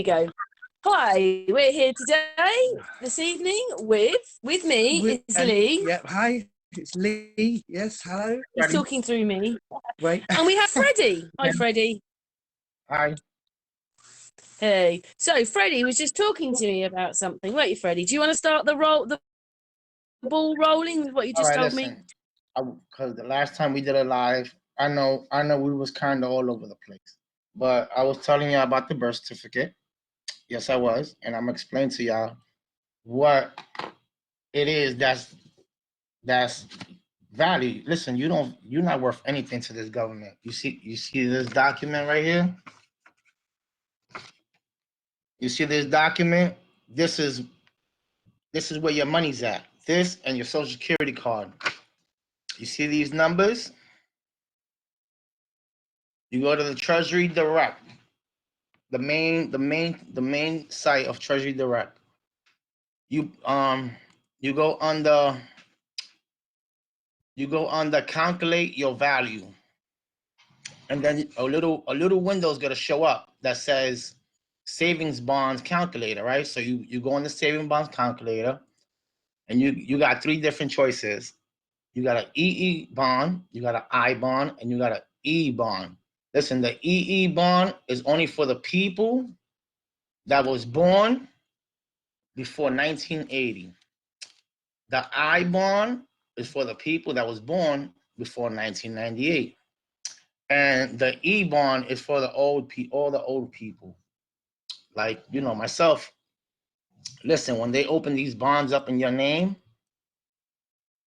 go. Hi, we're here today, this evening, with me is Lee. Yep, hi, it's Lee. Yes, hello. He's talking through me. Right. And we have Freddie. Hi, Freddie. Hi. Hey. So, Freddie was just talking to me about something. Weren't you, Freddie? Do you want to start the ball rolling with what you just told me? Because the last time we did a live, I know we was kind of all over the place. But I was telling y'all about the birth certificate. Yes, I was. And I'm explaining to y'all what it is that's value. Listen, you're not worth anything to this government. You see this document right here? You see this document? This is where your money's at. This and your social security card. You see these numbers? You go to the Treasury Direct, the main site of Treasury Direct. You go under calculate your value, and then a little window is gonna show up that says savings bonds calculator, right? So you go on the savings bonds calculator, and you got three different choices. You got an EE bond, you got an I bond, and you got an E bond. Listen, the EE bond is only for the people that was born before 1980. The I bond is for the people that was born before 1998. And the E bond is for the all the old people. Like, myself. Listen, when they open these bonds up in your name,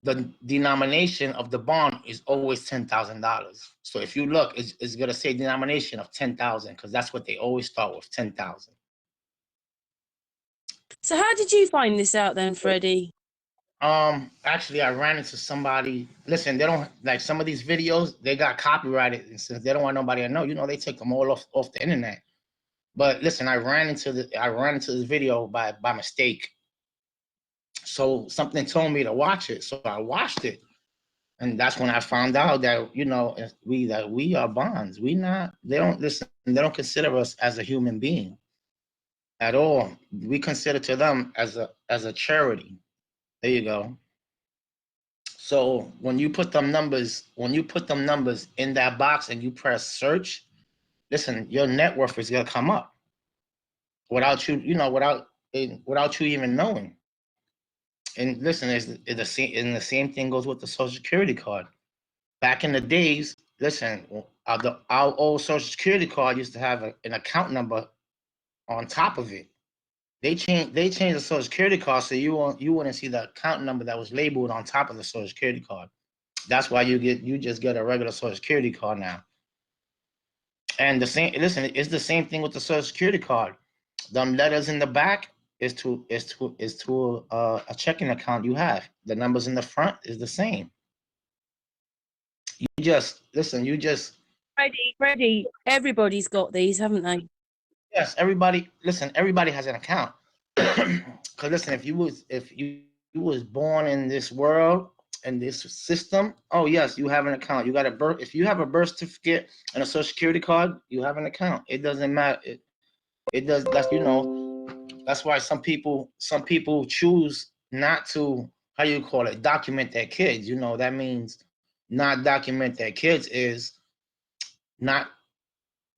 the denomination of the bond is always $10,000. So if you look, it's gonna say denomination of 10,000 because that's what they always start with, 10,000. So, how did you find this out then, Freddie? Actually, I ran into somebody. Listen, they don't like some of these videos. They got copyrighted, and since they don't want nobody to know, they take them all off the internet. But listen, I ran into this video by mistake. So something told me to watch it, so I watched it. And that's when I found out that we are bonds. They don't listen. They don't consider us as a human being at all. We consider to them as a charity. There you go. So when you put them numbers in that box and you press search, listen, your net worth is gonna come up without you, without you even knowing. And listen, the same thing goes with the Social Security card. Back in the days, listen, our old Social Security card used to have an account number on top of it. They changed the Social Security card so you wouldn't see the account number that was labeled on top of the Social Security card. That's why you just get a regular Social Security card now. And it's the same thing with the Social Security card. Them letters in the back is to a checking account you have. The numbers in the front is the same. Freddie, everybody's got these, haven't they? Yes, everybody has an account. Because listen, if you was born in this world and this system, oh yes, you have an account. You got if you have a birth certificate and a Social Security card, you have an account. It doesn't matter. It does. That's why some people choose not to, how you call it, document their kids. That means not document their kids is not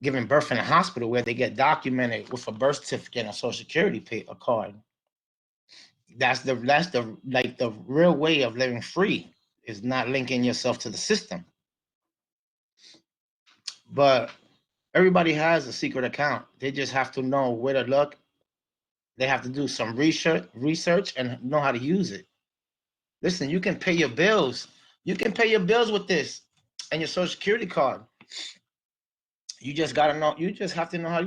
giving birth in a hospital where they get documented with a birth certificate and a Social Security card. That's the real way of living free, is not linking yourself to the system. But everybody has a secret account. They just have to know where to look. They have to do some research and know how to use it. Listen, you can pay your bills. You can pay your bills with this and your Social Security card. You just gotta know. You just have to know how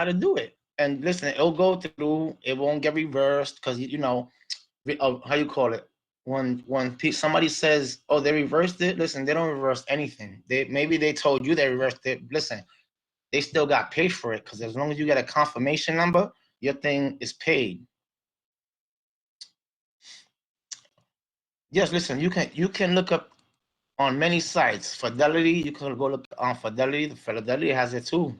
to do it. And listen, it'll go through. It won't get reversed because how you call it. When somebody says, "Oh, they reversed it," listen, they don't reverse anything. Maybe they told you they reversed it. Listen, they still got paid for it because as long as you get a confirmation number, your thing is paid. Yes, listen, you can look up on many sites. Fidelity, you can go look on Fidelity. The Fidelity has it too.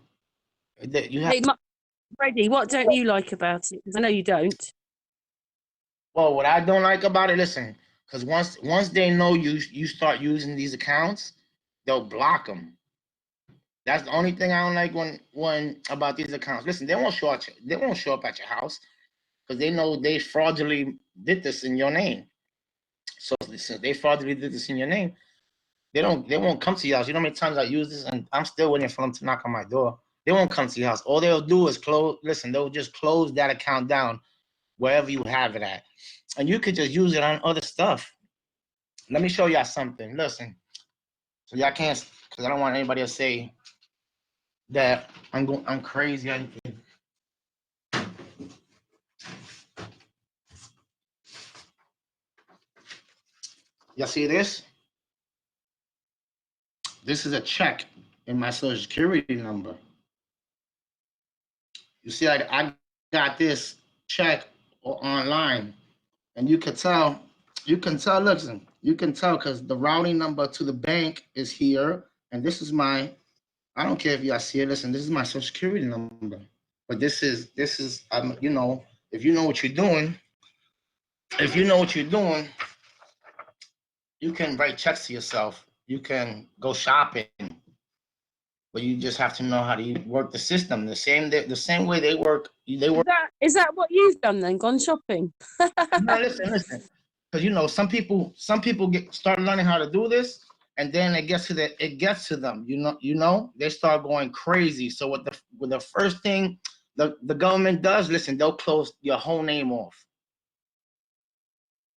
Freddie, what don't you like about it? Because I know you don't. Well, what I don't like about it, listen, because once they know you start using these accounts, they'll block them. That's the only thing I don't like when about these accounts. Listen, they won't show up at your house because they know they fraudulently did this in your name. So since they fraudulently did this in your name, they won't come to your house. You know how many times I use this, and I'm still waiting for them to knock on my door. They won't come to your house. All they'll do is close. Listen, they'll just close that account down wherever you have it at, and you could just use it on other stuff. Let me show y'all something. Listen, so y'all can't, because I don't want anybody to say that I'm crazy. Y'all see this? This is a check in my social security number. You see, I got this check online, and listen, you can tell because the routing number to the bank is here, and this is my, I don't care if y'all see it, listen, this is my social security number. But this is, you know, if you know what you're doing, you can write checks to yourself. You can go shopping, but you just have to know how to work the system. The same way they work. Is that what you've done then? Gone shopping? No, listen. Because you know, some people start learning how to do this, and then it gets to them. You know, they start going crazy. So with the first thing the government does, listen, they'll close your whole name off.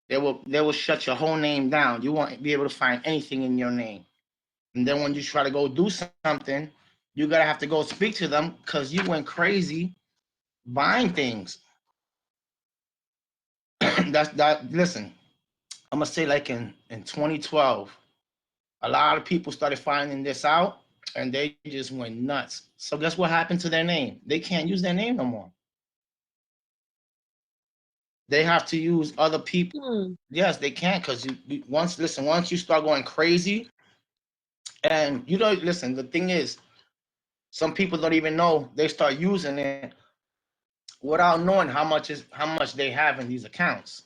They will shut your whole name down. You won't be able to find anything in your name. And then when you try to go do something, you gotta have to go speak to them because you went crazy buying things. Listen, I'm gonna say like in 2012, a lot of people started finding this out and they just went nuts. So guess what happened to their name? They can't use their name no more. They have to use other people. Yes, they can't because once you start going crazy, and you don't listen. The thing is, some people don't even know they start using it without knowing how much they have in these accounts.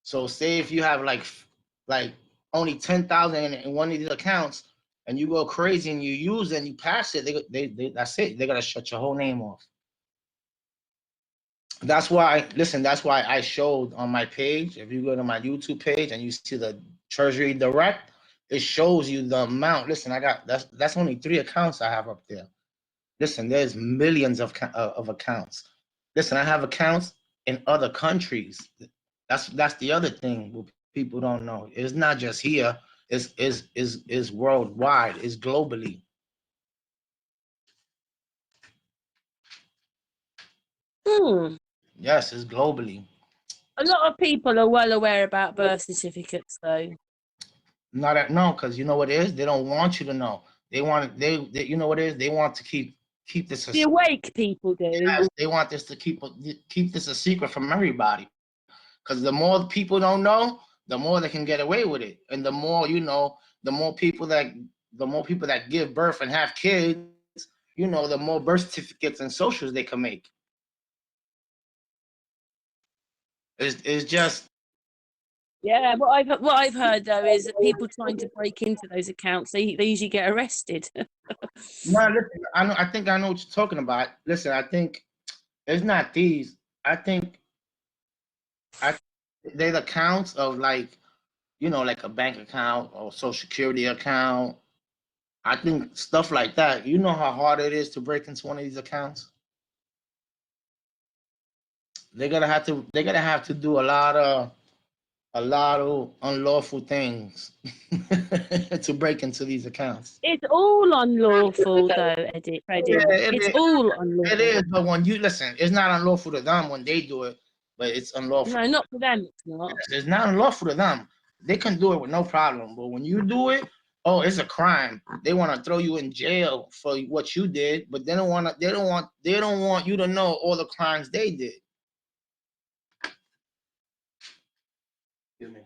So say if you have like only 10,000 in one of these accounts, and you go crazy and you use it and you pass it, they that's it. They're gonna shut your whole name off. That's why, listen, that's why I showed on my page. If you go to my YouTube page and you see the Treasury Direct, it shows you the amount. Listen, I got that's only 3 accounts I have up there. Listen, there's millions of accounts. Listen, I have accounts in other countries. That's the other thing what people don't know. It's not just here. It's worldwide. It's globally. Yes, it's globally. A lot of people are well aware about birth certificates, though. No, because you know what it is. They don't want you to know. They you know what it is. They want to keep this. The awake people do. Yes, they want this to keep this a secret from everybody. Because the more people don't know, the more they can get away with it, and the more the more people that give birth and have kids, the more birth certificates and socials they can make. It's just Yeah, what I've heard though is that people trying to break into those accounts, they usually get arrested. no. Listen, I think I know what you're talking about. Listen, I think it's not these. I think they're the accounts of like a bank account or social security account. I think stuff like that. You know how hard it is to break into one of these accounts. They're gonna have to do a lot of unlawful things to break into these accounts. It's all unlawful, though, Freddie. Yeah, it's all unlawful. It is, but when you listen, it's not unlawful to them when they do it, but it's unlawful. No, not for them. It's not. It's not unlawful to them. They can do it with no problem, but when you do it, oh, it's a crime. They want to throw you in jail for what you did, but they don't want you to know all the crimes they did. Excuse me.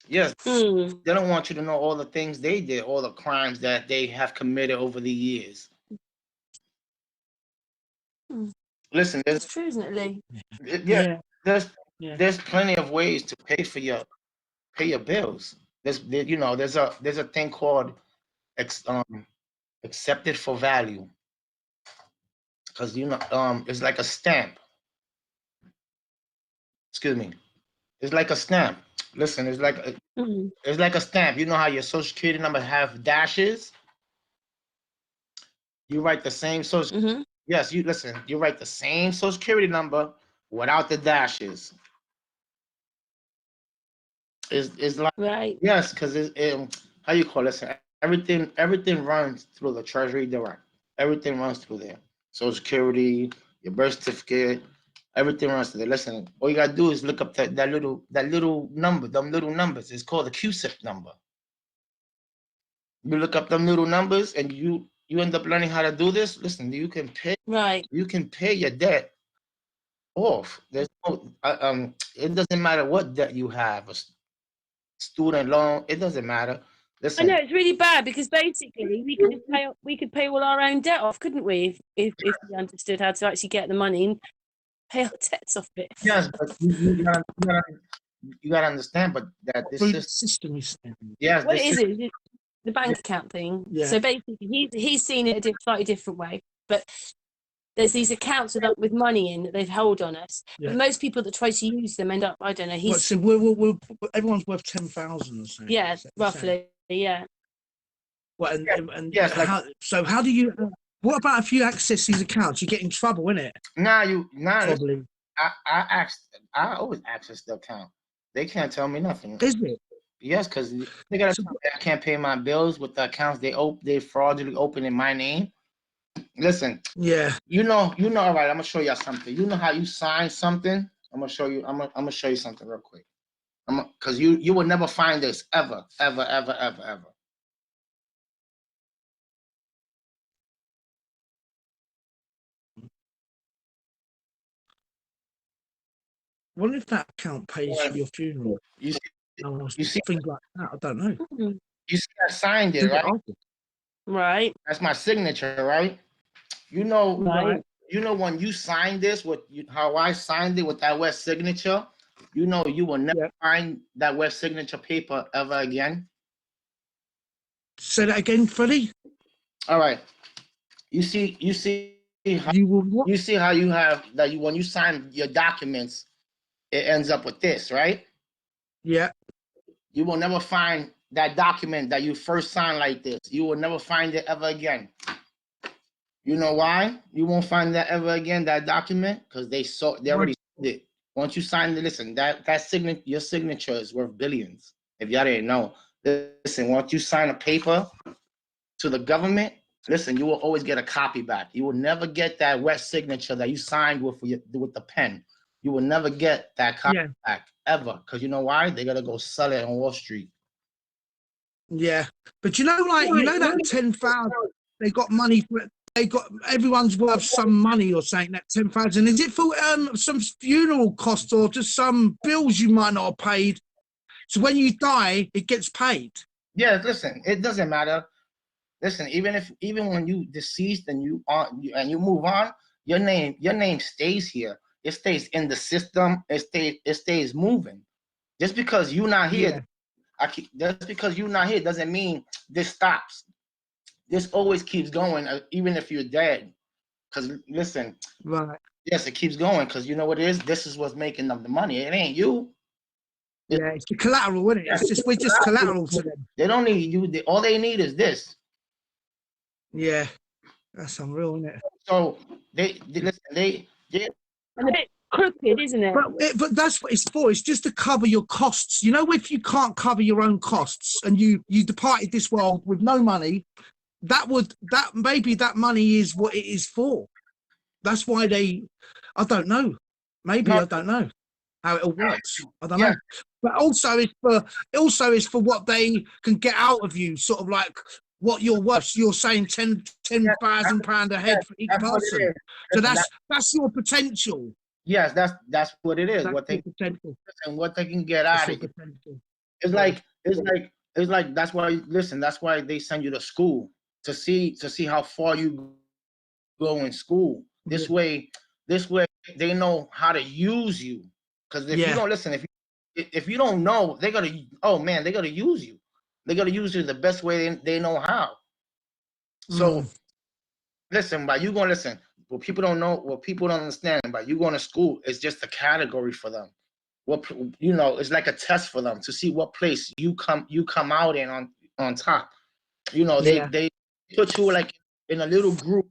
Yes, Mm. they don't want you to know all the things they did, all the crimes that they have committed over the years. Mm. Listen, It's true, isn't it, Lee? yeah, Yeah. there's Yeah. there's plenty of ways to pay your bills. There's a thing called ex, accepted for value, because it's like a stamp. Excuse me, it's like a stamp. Listen, Mm. it's like a stamp. You know how your social security number have dashes? You write the same social. Mm-hmm. Yes, you listen. You write the same social security number without the dashes. It's like, Right. yes, because how you call it? Everything runs through the Treasury Direct. Everything runs through there. Social Security, your birth certificate, everything runs through there. Listen, all you gotta do is look up that little number, them little numbers. It's called the QSIP number. You look up them little numbers, and you end up learning how to do this. Listen, Right. you can pay your debt off. There's no it doesn't matter what debt you have, student loan, it doesn't matter. I know Listen, it's really bad because basically we could pay all our own debt off, couldn't we? If we understood how to actually get the money and pay our debts off it. yes, but you gotta understand, but that this Through the is system is yes, What it this is is the bank account thing. Yeah. So basically, he's seen it a slightly different way, but there's these accounts with money in that they've held on us. Yeah. But most people that try to use them end up, I don't know. What, so we're everyone's worth 10,000 or something. Yeah, Is that what you're saying? roughly, yeah. Well, and yes, like how do you? What about if you access these accounts? You get in trouble, innit? Probably. I always access the account. They can't tell me nothing. Is it? Yes, because they gotta So- tell me I can't pay my bills with the accounts they fraudulently open in my name. Listen, Yeah. all right, I'm gonna show y'all something. You know how you sign something? I'm gonna show you something real quick. Because you will never find this ever, ever, ever, ever, ever. What if that account pays for your funeral? You see, No, you see, things like that. I don't know. Mhm. you see, I signed it, Did it right? after? Right, That's my signature, right? You know, right. when you signed this, how I signed it with that wet signature, you will never Yeah. find that wet signature paper ever again. Say that again, Freddie. All right. You see how You will what? you see how you have that when you sign your documents, it ends up with this, right? Yeah. You will never find that document that you first signed like this. You will never find it ever again. You know why? You won't find that ever again, that document, because they already sold it. Once you sign it, listen, your signature is worth billions. If y'all didn't know. Listen, once you sign a paper to the government, listen, you will always get a copy back. You will never get that wet signature that you signed with the pen. You will never get that copy back ever. Because you know why? They're gonna go sell it on Wall Street. Yeah. But that 10,000, they got money for it. They got everyone's worth some money or saying that 10,000. Is it for some funeral costs or just some bills you might not have paid? So when you die, it gets paid. Yeah, listen, it doesn't matter. Listen, even when you deceased and you move on, your name stays here. It stays in the system. It stays moving. Just because you're not here, just because you're not here doesn't mean this stops. This always keeps going, even if you're dead. Because listen, Right. yes, it keeps going. Because you know what it is. This is what's making them the money. It ain't you. Yeah, it's the collateral, isn't it? We're just collateral to them. They don't need you. All they need is this. Yeah, that's unreal, isn't it? So they And a bit crooked, isn't it? But that's what it's for. It's just to cover your costs. If you can't cover your own costs and you departed this world with no money, maybe that money is what it is for. That's why I don't know. Maybe I don't know how it all works. I don't know. But also it's for what they can get out of you, sort of like what you're worth. You're saying £10,000 a head for each person. So that's your potential. Yes, that's what it is. That's What they your potential. and what they can get out of you. Potential. it's like that's why listen, that's why they send you to school to see how far you go in school. This way they know how to use you. Because if you don't listen, if you don't know, they're gonna use you. They're gonna use you the best way they know how. So listen, by you going listen, what people don't know, what people don't understand, by you going to school, it's just a category for them. What it's like a test for them to see what place you come out in on top. They put you like in a little group,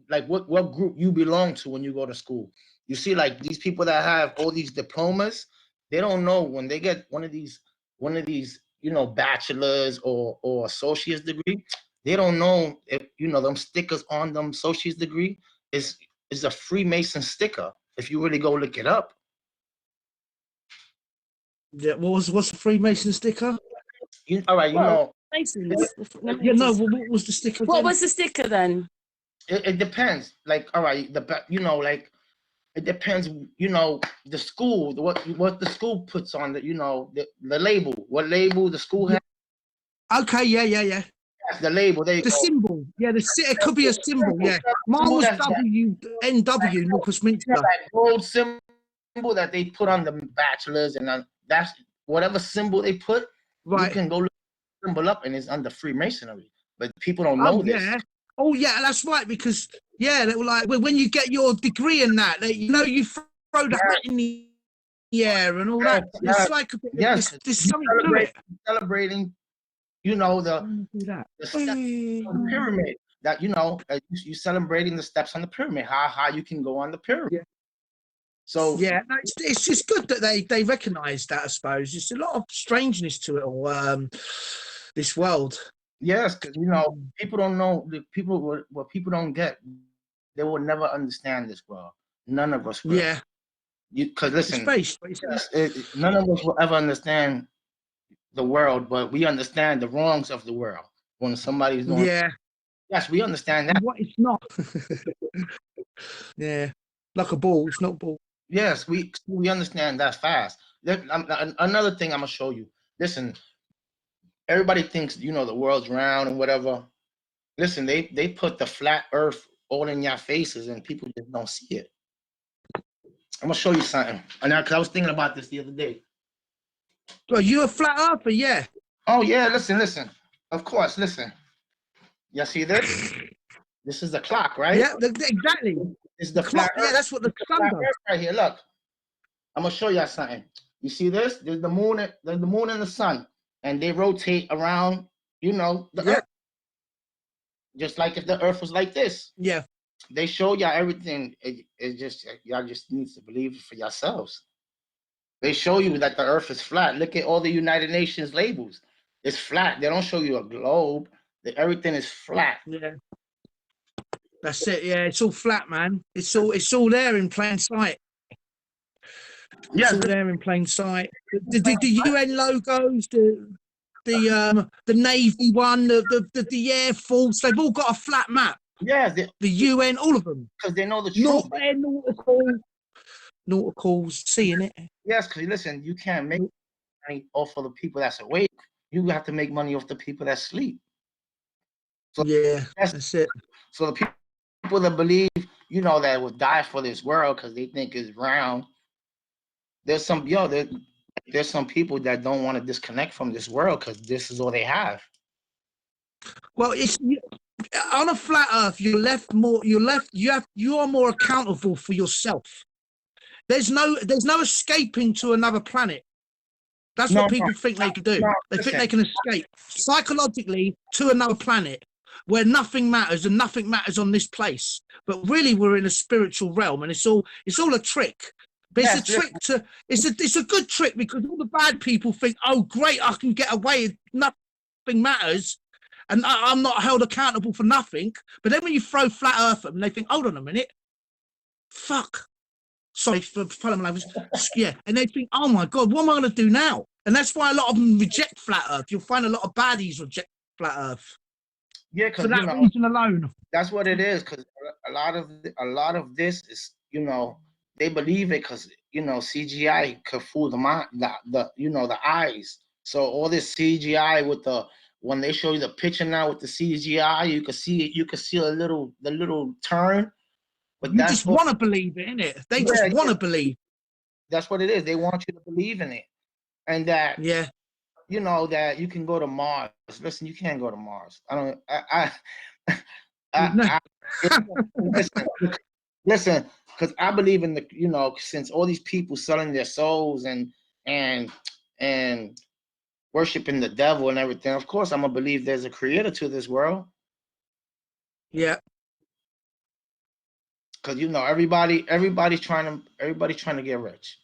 like what group you belong to when you go to school. You see, like these people that have all these diplomas, they don't know when they get one of these bachelor's or associate's degree. They don't know if them stickers on them associate's degree is a Freemason sticker. If you really go look it up. Yeah, what's the Freemason sticker? All right, Masons. Yeah, no. What was the sticker? What was the sticker then? It depends. Like, all right, like it depends. The school, what the school puts on the label. What label the school has? Okay, yeah. That's the label. The symbol. Yeah, it could be a symbol. Yeah, mine was WNW, North Westminster. That gold symbol that they put on the bachelors, and that's whatever symbol they put. Right. You can go look the symbol up, and it's under Freemasonry. But people don't know this. Yeah. Oh, yeah, that's right. Because they were like when you get your degree in that, you throw the hat in the air and all that. It's like a bit. Yes, there's something to it. Celebrating. The steps on the pyramid. That you celebrating the steps on the pyramid. How you can go on the pyramid. Yeah. So it's just good that they recognise that. I suppose there's a lot of strangeness to it all. This world. Yes, because people don't know what people don't get. They will never understand this world. None of us will. Yeah. Because listen, space. none of us will ever understand the world, but we understand the wrongs of the world when somebody's doing. Yeah. Yes, we understand that. What it's not. Yeah, like a ball. It's not a ball. Yes, we understand that fast. Another thing I'm gonna show you. Listen, everybody thinks the world's round and whatever. Listen, they put the flat Earth all in your faces, and people just don't see it. I'm gonna show you something. And because I was thinking about this the other day. Well, you a flat earther, yeah. Oh yeah, listen. Of course, listen. You see this? This is the clock, right? Yeah, exactly. It's the clock. Yeah, that's what the sun does. Right here, look. I'm gonna show you something. You see this? There's the moon and the sun, and they rotate around. The Earth. Just like if the Earth was like this. Yeah. They show y'all everything. It just y'all just need to believe it for yourselves. They show you that the Earth is flat. Look at all the United Nations labels. It's flat. They don't show you a globe. Everything is flat. Yeah. That's it. Yeah, it's all flat, man. It's all there in plain sight. It's all there in plain sight. The UN logos, the Navy one, the Air Force, they've all got a flat map. Yeah, the UN, all of them. Because they know the truth. Nauticals, seeing it. Yes, because listen, you can't make money off of the people that's awake. You have to make money off the people that sleep. So that's it. So the people that believe, that will die for this world because they think it's round. There's some people that don't want to disconnect from this world because this is all they have. Well, it's on a flat Earth. You are more accountable for yourself. There's no escaping to another planet. That's what people think they can do. They think they can escape psychologically to another planet where nothing matters and nothing matters on this place. But really, we're in a spiritual realm, and it's all a trick. But it's a trick it's a good trick because all the bad people think, oh, great, I can get away. Nothing matters, and I'm not held accountable for nothing. But then when you throw flat Earth at them, they think, hold on a minute, fuck. Sorry for following my language. Yeah, and they think, oh my God, what am I going to do now? And that's why a lot of them reject flat Earth. You'll find a lot of baddies reject flat Earth. Yeah, because for that reason alone. That's what it is. Because a lot of this is, they believe it because CGI could fool the mind, the eyes. So all this CGI with when they show you the picture now with the CGI, you can see the little turn. But You just want to believe it, innit? They just want to believe. That's what it is. They want you to believe in it, and that that you can go to Mars. Listen, you can't go to Mars. Listen, because I believe in since all these people selling their souls and worshiping the devil and everything, of course I'm gonna believe there's a creator to this world. Yeah. Because everybody's trying to get rich.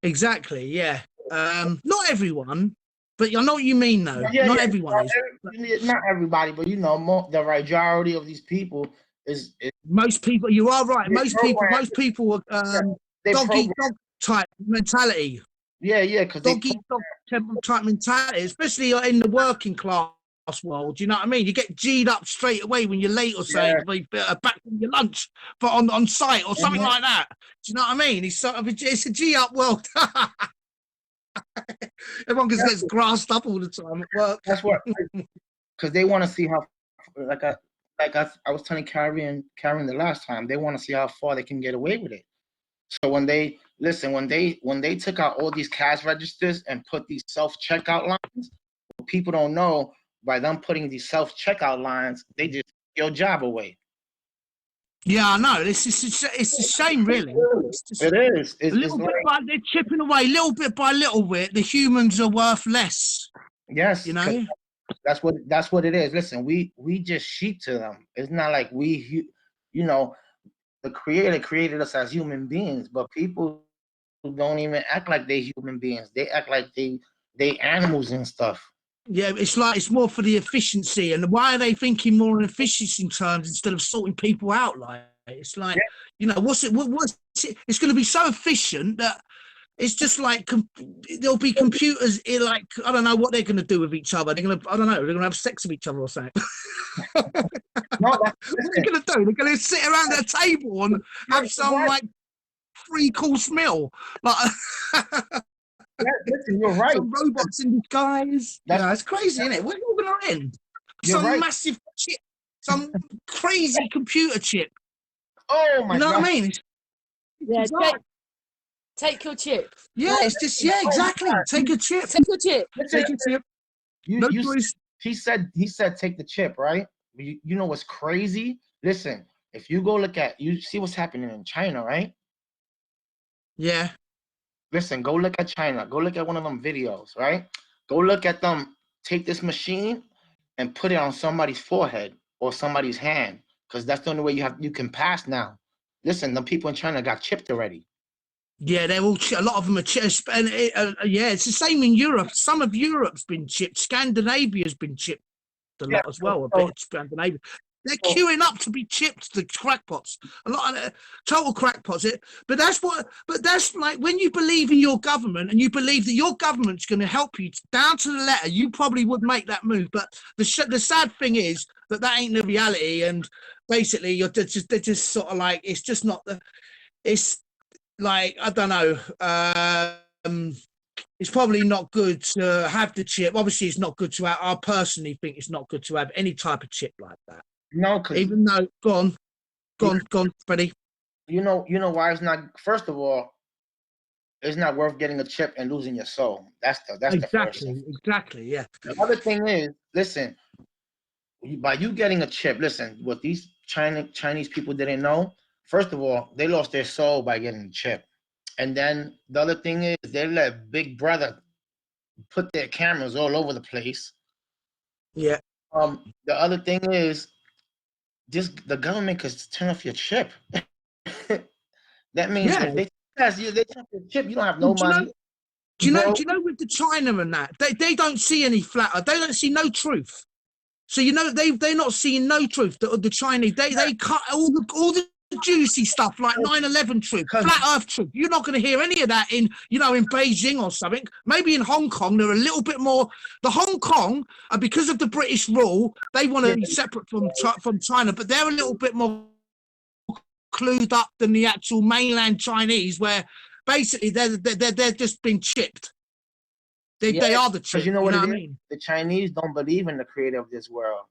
Exactly. Yeah. Not everyone, but I know what you mean, though. Not everyone is. Not everybody, but the majority of these people is most people. You are right. Most people dog eat dog type mentality. Yeah, because dog eat dog type mentality, especially in the working class world. Do you know what I mean? You get G'd up straight away when you're late or something, back from your lunch, but on site or something like that. Do you know what I mean? It's a G up world. Everyone gets grassed up all the time at work. That's what, because they want to see how, like I was telling Karen the last time, they want to see how far they can get away with it. So when they took out all these cash registers and put these self-checkout lines, what people don't know, by them putting these self-checkout lines, they just take your job away. Yeah, I know. It's a shame, really. It is. They're chipping away, little bit by little bit. The humans are worth less. Yes, you know. That's what it is. Listen, we just sheep to them. It's not like the Creator created us as human beings, but people don't even act like they're human beings. They act like they animals and stuff. Yeah, it's more for the efficiency. And why are they thinking more in efficiency terms instead of sorting people out? Like it's like, what's it? It's going to be so efficient that it's just like there'll be computers in, like, I don't know what they're going to do with each other. They're going to have sex with each other or something. What are they going to do? They're going to sit around their table and have some like 3-course meal. Like. Listen, you're right. Some robots in disguise. It's crazy, isn't it? Where's it all going to end? Massive chip, some crazy computer chip. Oh my God! You know what I mean? Take your chip. Yeah, it's just exactly. Take a chip. Take your chip. Take a chip. No choice. He said take the chip, right? You know what's crazy? Listen, if you go you see what's happening in China, right? Yeah. Listen, go look at China. Go look at one of them videos, right? Go look at them. Take this machine and put it on somebody's forehead or somebody's hand, because that's the only way you can pass now. Listen, the people in China got chipped already. Yeah, they're all a lot of them are chipped. And it's the same in Europe. Some of Europe's been chipped. Scandinavia's been chipped a lot as well. A bit of Scandinavia. They're queuing up to be chipped, the crackpots. A lot of total crackpots. But that's like when you believe in your government and you believe that your government's going to help you down to the letter, you probably would make that move. But the sad thing is that ain't the reality. And basically, they're just sort of like, it's just not it's like, I don't know. It's probably not good to have the chip. Obviously, it's not good to have. I personally think it's not good to have any type of chip like that. No, even though go on, Freddie. You know why it's not. First of all, it's not worth getting a chip and losing your soul. That's the first thing. Exactly. Yeah. The other thing is, listen, by you getting a chip, listen, what these Chinese people didn't know. First of all, they lost their soul by getting the chip, and then the other thing is they let Big Brother put their cameras all over the place. Yeah. The other thing is, the government could turn off your chip. That means if they turn off your chip, you don't have no money. Do you know with the China and that, they don't see any flat. They don't see no truth. So they're not seeing no truth. The Chinese they cut all the juicy stuff like 9/11 truth, flat Earth truth. You're not going to hear any of that in Beijing or something. Maybe in Hong Kong they're a little bit more. The Hong Kong, because of the British rule, they want to be separate from China, but they're a little bit more clued up than the actual mainland Chinese, where basically they're just been chipped. They are the chip. You know what I it is? mean? The Chinese don't believe in the creator of this world.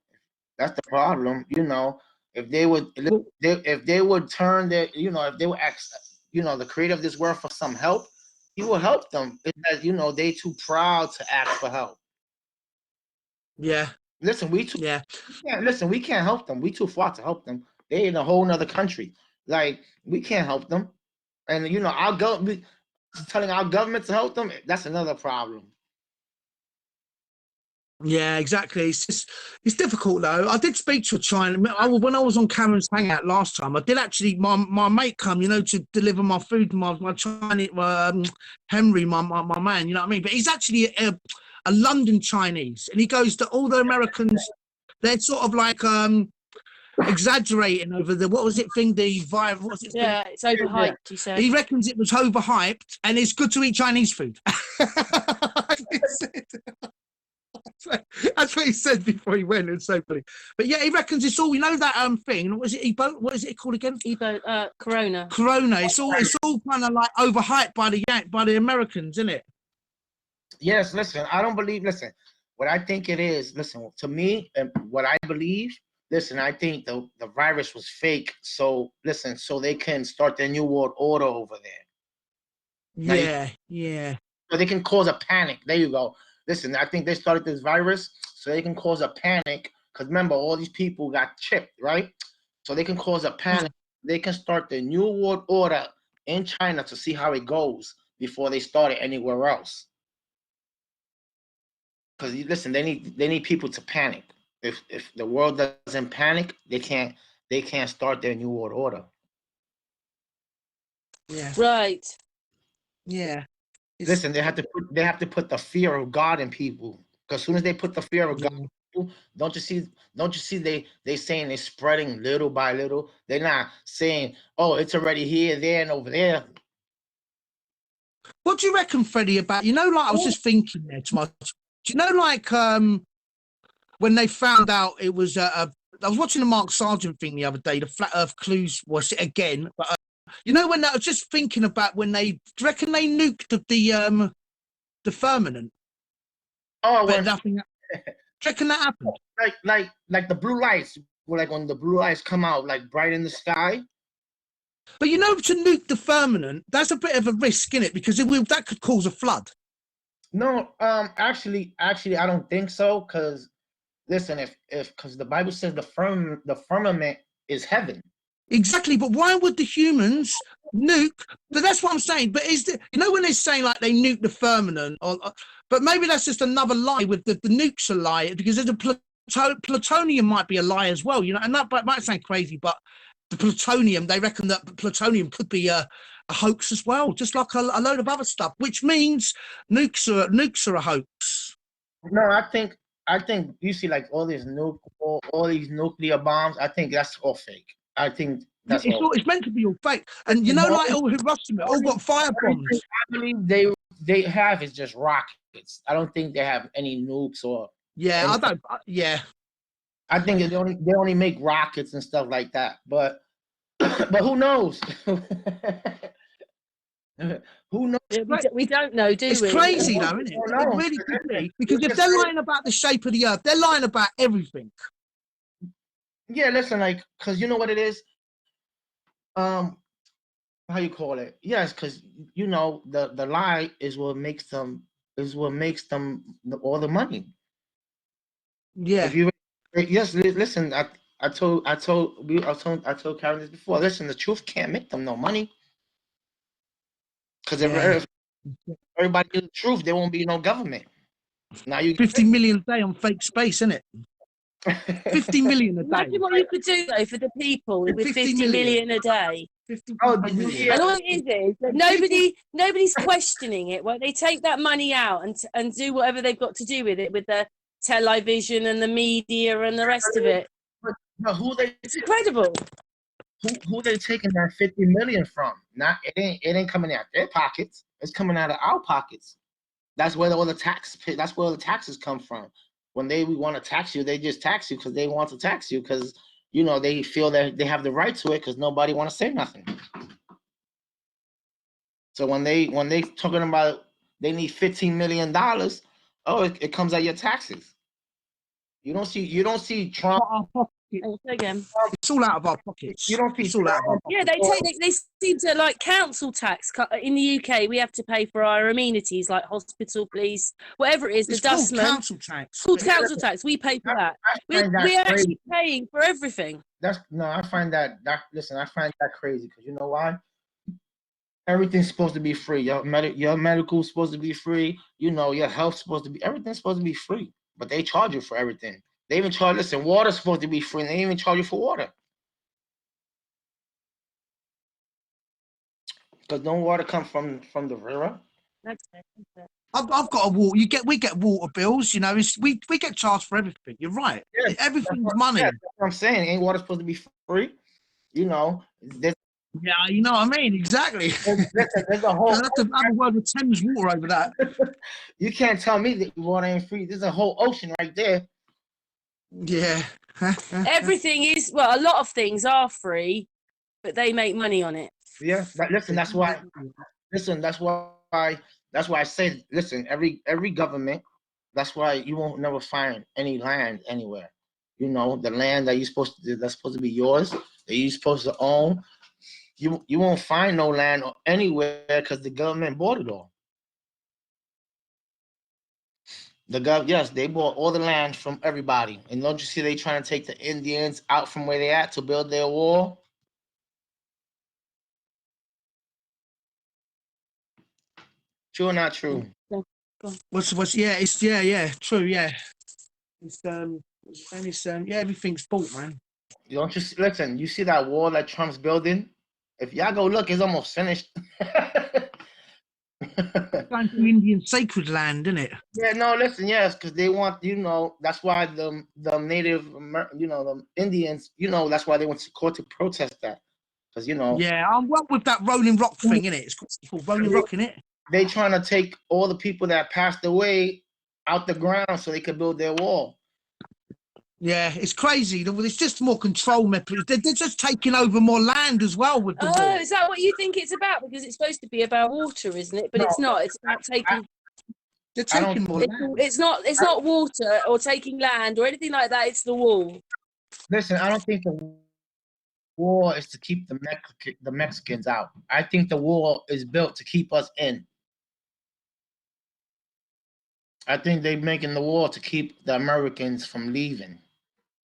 That's the problem. You know, if they would turn their, you know, if they would ask, you know, the creator of this world for some help, he will help them. It's that, you know, they too proud to ask for help. Yeah. Listen, we can't help them. We too far to help them. They in a whole nother country. Like, we can't help them. And you know, telling our government to help them, that's another problem. Yeah, exactly. It's difficult though. I did speak to a China when I was on Cameron's Hangout last time. I did actually. My mate come, you know, to deliver my food. My Chinese, Henry, my man. You know what I mean? But he's actually a London Chinese, and he goes to all the Americans. They're sort of like exaggerating over the, what was it thing, the vibe, what's it? Yeah, it's overhyped. He said he reckons it was overhyped, and it's good to eat Chinese food. That's what he said before he went. It's so funny. But yeah, he reckons it's all, you know, that thing. What is it? Ebo? What is it called again? Corona. Corona. It's all kind of like overhyped by the Americans, isn't it? Yes. Listen, I don't believe. Listen, what I think it is. Listen, to me, and what I believe. Listen, I think the virus was fake. So listen, so they can start their new world order over there. Yeah. So they can cause a panic. There you go. Listen, I think they started this virus so they can cause a panic. Because remember, all these people got chipped, right? So they can cause a panic. They can start the new world order in China to see how it goes before they start it anywhere else. Because listen, they need people to panic. If the world doesn't panic, they can't start their new world order. Yeah. Right. Yeah. Listen, they have to put the fear of God in people. Because as soon as they put the fear of God in people, don't you see they saying it's spreading little by little. They're not saying, oh, it's already here, there, and over there. What do you reckon, Freddie, about, you know, like I was just thinking there to myself, do you know, like when they found out it was I was watching the Mark Sargent thing the other day, the Flat Earth Clues was it again, but you know, when I was just thinking about when do you reckon they nuked the firmament? Oh, but nothing. Do you reckon that happened? Like the blue lights, like when the blue lights come out, like bright in the sky. But you know, to nuke the firmament, that's a bit of a risk, isn't it? Because that could cause a flood. No, actually, I don't think so. Because listen, because the Bible says the firmament is heaven. Exactly, but why would the humans nuke? But that's what I'm saying. But you know, when they're saying like they nuke the firmament, but maybe that's just another lie with the nukes a lie, because there's a plutonium might be a lie as well. You know, and that might sound crazy, but the plutonium, they reckon that plutonium could be a hoax as well, just like a load of other stuff, which means nukes are a hoax. No, I think you see, like all these nuclear bombs. I think that's all fake. I think that's it's meant to be all fake. And you know, like all Hiroshima, all got fire bombs. I believe they have is just rockets. I don't think they have any nukes or. Yeah, I don't. Yeah. I think they only make rockets and stuff like that. But who knows? Who knows? We don't know, do we? It's crazy, though, isn't it? It really could be. Because if they're lying about the shape of the Earth, they're lying about everything. Yeah, listen, like, because you know what it is? How you call it? Yes, because you know the lie is what makes them all the money. Yeah. Listen, I told Karen this before. Listen, the truth can't make them no money. Because if everybody knew the truth, there won't be no government. Now you 50 million a day on fake space, isn't it? 50 million a day. Imagine what you could do though for the people with 50 million a day. 50 million. And all it is that nobody's questioning it. Well, they take that money out and do whatever they've got to do with it, with the television and the media and the rest of it. But it's incredible. Who they taking that 50 million from? It ain't coming out their pockets. It's coming out of our pockets. That's where all the taxes come from. When we want to tax you, they just tax you because they want to tax you, because you know, they feel that they have the right to it because nobody want to say nothing. So when they talking about they need $15 million, oh, it comes out your taxes. You don't see Trump. Again. It's all out of our pockets. You don't see It's all out of our Yeah, they seem to like council tax. In the UK, we have to pay for our amenities like hospital, police, whatever it is. It's the called dustman. council tax. It's called council tax. We pay for that. We're actually paying for everything. I find that listen, I find that crazy because you know why? Everything's supposed to be free. Your medical is supposed to be free. You know, your health's supposed to be, everything's supposed to be free. But they charge you for everything. They even charge, listen, water's supposed to be free, and they even charge you for water. Because no water comes from the river. That's it. I've got a water. We get water bills. You know, we get charged for everything. You're right. Yeah, everything's money. Yeah, that's what I'm saying. Ain't water supposed to be free? You know, yeah, you know what I mean. Exactly. There's a whole. I have to have a word with Thames Water over that. You can't tell me that water ain't free. There's a whole ocean right there. Yeah. Everything is, well, a lot of things are free, but they make money on it. Yeah. Listen, that's why. Listen, that's why I say, listen, every government. That's why you won't never find any land anywhere. You know, the land that that's supposed to be yours, that you're supposed to own. You won't find no land anywhere because the government bought it all. Yes, they bought all the land from everybody. And don't you see they trying to take the Indians out from where they at to build their wall? True or not true? What's yeah, it's true, yeah. Everything's bought, man. Don't you listen, you see that wall that Trump's building? If y'all go look, it's almost finished. Going to Indian sacred land, isn't it? Yeah, no, listen, yes, because they want, you know, that's why the Native, you know, the Indians, you know, that's why they went to court to protest that. Because, you know. Yeah, I'm well with that Rolling Rock thing, innit? It's called Rolling Rock, innit? They trying to take all the people that passed away out the ground so they could build their wall. Yeah, it's crazy. It's just more control methods. They're just taking over more land as well with the wall. Is that what you think it's about? Because it's supposed to be about water, isn't it? But it's not. It's about taking. They're taking more land. It's not water or taking land or anything like that. It's the wall. Listen, I don't think the wall is to keep the Mexicans out. I think the wall is built to keep us in. I think they're making the wall to keep the Americans from leaving.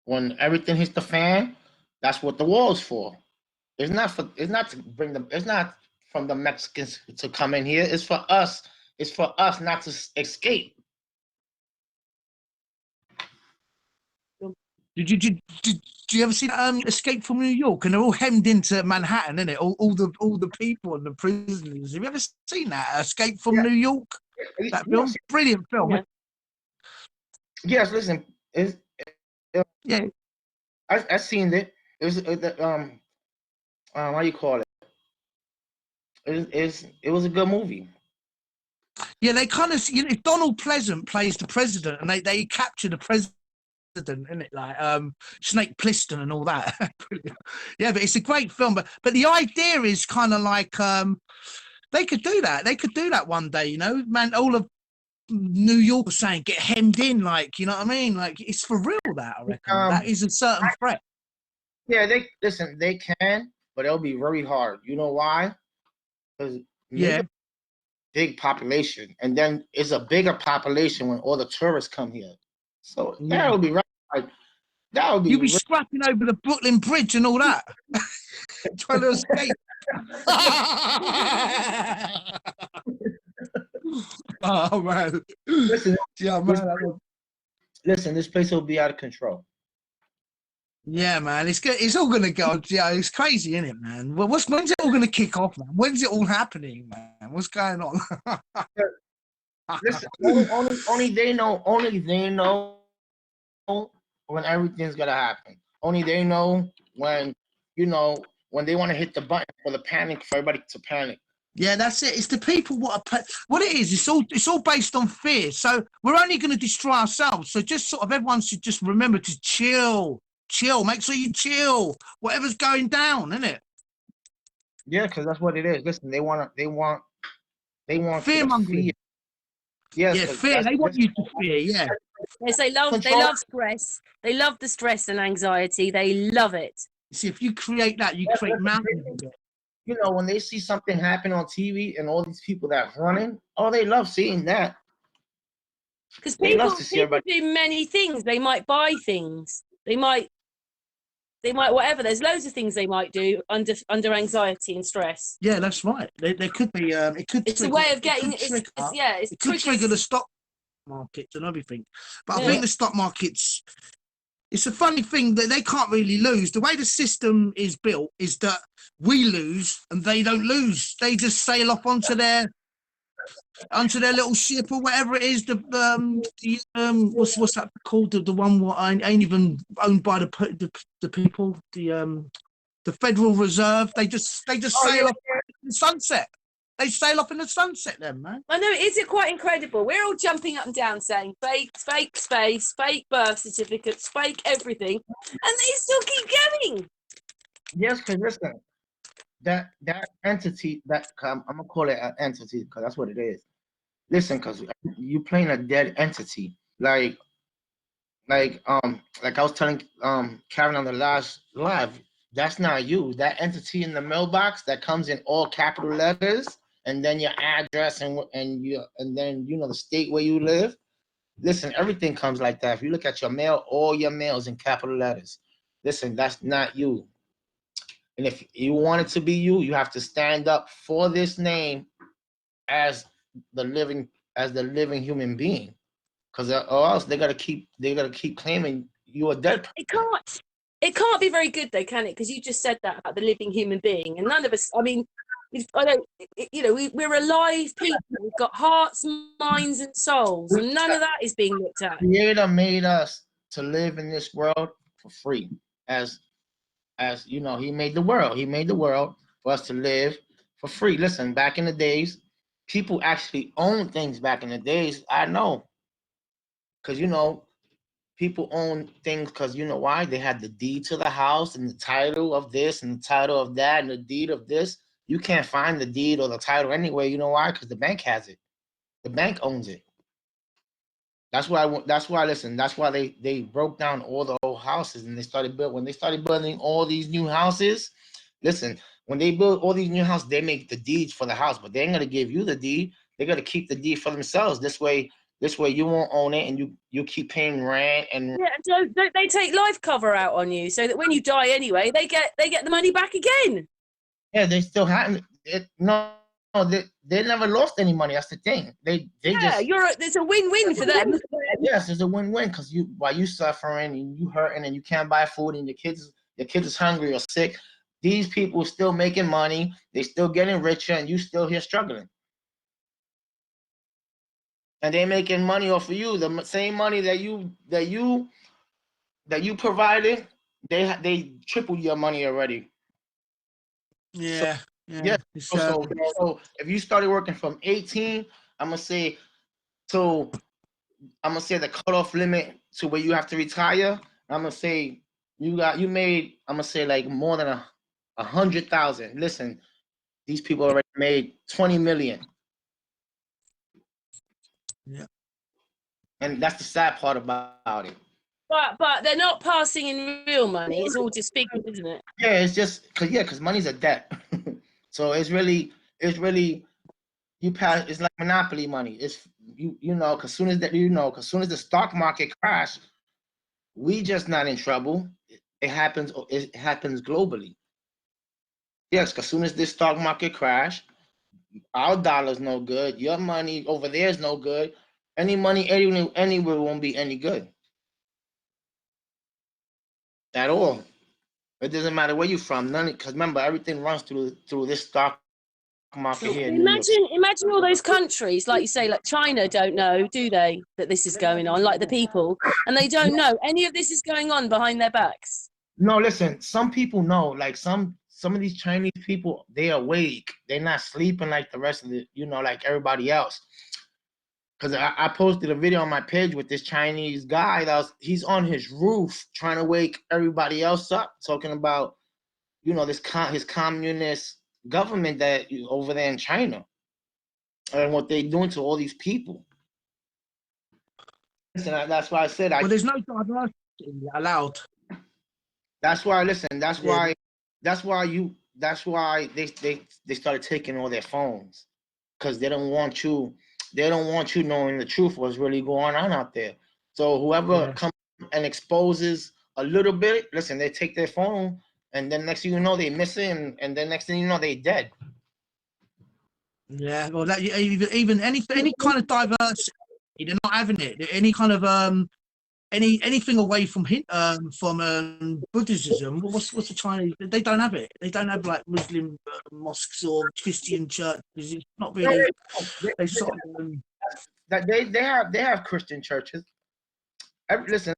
When everything hits the fan, that's what the wall is for. It's not to bring them. It's not from the Mexicans to come in here. It's for us. It's for us not to escape. Did you ever see Escape from New York? And they're all hemmed into Manhattan, isn't it? All the people and the prisoners. Have you ever seen that Escape from New York? That film, brilliant film. Yeah. Yes, listen. Yeah, I seen it. It was what do you call it? It was a good movie. Yeah, they kind of, you know, Donald Pleasant plays the president, and they capture the president, isn't it? Like Snake Plissken and all that. Yeah, but it's a great film. But the idea is kind of like they could do that. They could do that one day, you know, man. All of New York was saying get hemmed in, like, you know what I mean? Like, it's for real, that I reckon. That is a certain threat. Yeah, they can, but it'll be very hard. You know why? Because big population, and then it's a bigger population when all the tourists come here. So that would be right. Like, that would be. You'd be scrapping over the Brooklyn Bridge and all that, trying to escape. Oh man! Listen, yeah, man. Listen, this place will be out of control. Yeah, man, it's all gonna go. Yeah, it's crazy, isn't it, man? Well, when's it all gonna kick off, man? When's it all happening, man? What's going on? Listen, only they know. Only they know when everything's gonna happen. Only they know when, you know, when they want to hit the button for the panic, for everybody to panic. Yeah, that's it. It's the people what it is. It's all based on fear. So we're only going to destroy ourselves. So just sort of everyone should just remember to chill. chill. Make sure you chill. Whatever's going down, isn't it? Yeah, because that's what it is. Listen, they want you Fear to fear. mongering. Yes, Yeah, because fear. that's They want this you to fear. Yeah. Yes, they control. love stress. They love the stress and anxiety. They love it. See, if you create that, you create mountains of it. You know, when they see something happen on TV and all these people that's running, oh, they love seeing that. Because They love people to see everybody. do many things. They might buy things. They might whatever. There's loads of things they might do under anxiety and stress. Yeah, that's right. There could be. It could. It's a Trigger, way of it getting. could trigger, It's it could triggers. trigger the stock markets and everything. But I Yeah. think the stock markets. It's a funny thing that they can't really lose. The way the system is built is that we lose and they don't lose. They just sail off onto their little ship or whatever it is. What's that called? The one what ain't even owned by the people. The Federal Reserve. They just Oh yeah, sail off in the sunset. They sail off in the sunset, then, man. I know, is it quite incredible? We're all jumping up and down saying fake space, fake birth certificates, fake everything, and they still keep going. yes, because listen, that entity that I'm gonna call it an entity because that's what it is. Listen, because you playing a dead entity, like I was telling Karen on the last live. That's not you. That entity in the mailbox that comes in all capital letters, and then your address and then the state where you live. Listen, everything comes like that. If you look at your mail, all your mail's in capital letters. Listen, that's not you. And if you want it to be you, you have to stand up for this name as the living human being, because or else they're gonna keep claiming you're a dead person. It can't be very good though, can it? Because you just said that about the living human being, and none of us. I mean, I don't. We're alive people. We've got hearts, minds, and souls, and none of that is being looked at. Creator made us to live in this world for free, as he made the world. He made the world for us to live for free. Listen, back in the days, people actually owned things. Back in the days, I know, because people own things because you know why? They had the deed to the house and the title of this and the title of that and the deed of this. You can't find the deed or the title anyway. You know why? Because the bank has it. The bank owns it. That's why. That's why. Listen. That's why they broke down all the old houses and when they started building all these new houses. Listen, when they build all these new houses, they make the deeds for the house, but they ain't gonna give you the deed. They're gonna keep the deed for themselves. This way you won't own it, and you keep paying rent and Yeah, don't they take life cover out on you so that when you die anyway, they get the money back again. yeah, they still have it. No, they never lost any money. That's the thing. They just It's a win-win for them. yes, it's a win-win because while you suffering and you hurting and you can't buy food and your kids is hungry or sick, these people still making money. They still getting richer and you still here struggling. And they're making money off of you. The same money that you provided, they tripled your money already. Yeah, Yeah. So if you started working from 18, I'm gonna say the cutoff limit to where you have to retire. I'm gonna say you made. I'm gonna say like more than 100,000. Listen, these people already made 20 million. Yeah. And that's the sad part about it. But they're not passing in real money. It's all just figures, isn't it? Yeah, it's just because money's a debt. So it's really you pass. It's like monopoly money. It's because soon as the stock market crash, we just not in trouble. It happens globally. Yes, because soon as this stock market crash, our dollar's no good. Your money over there is no good. Any money anywhere won't be any good at all. It doesn't matter where you're from. Because remember, everything runs through this stock market here in New York. Imagine all those countries, like you say, like China don't know, do they, that this is going on, like the people, and they don't know any of this is going on behind their backs. No, listen, some people know, like some of these Chinese people, they're awake. They're not sleeping like the rest of like everybody else. because I posted a video on my page with this Chinese guy he's on his roof trying to wake everybody else up, talking about, you know, his communist government that over there in China and what they're doing to all these people. Listen, that's why I said well, there's no diversity allowed. That's why. Listen, that's Yeah. why they started taking all their phones, because they don't want you knowing the truth, what's really going on out there. So whoever comes and exposes a little bit, listen, they take their phone, and then next thing you know, they miss it, and then next thing you know, they dead. Yeah, well, that even any kind of diversity, they're not having it. Any kind of anything away from Buddhism. What's the Chinese? They don't have it. They don't have like Muslim mosques or Christian churches. It's not really. They sort of that they have Christian churches. Listen,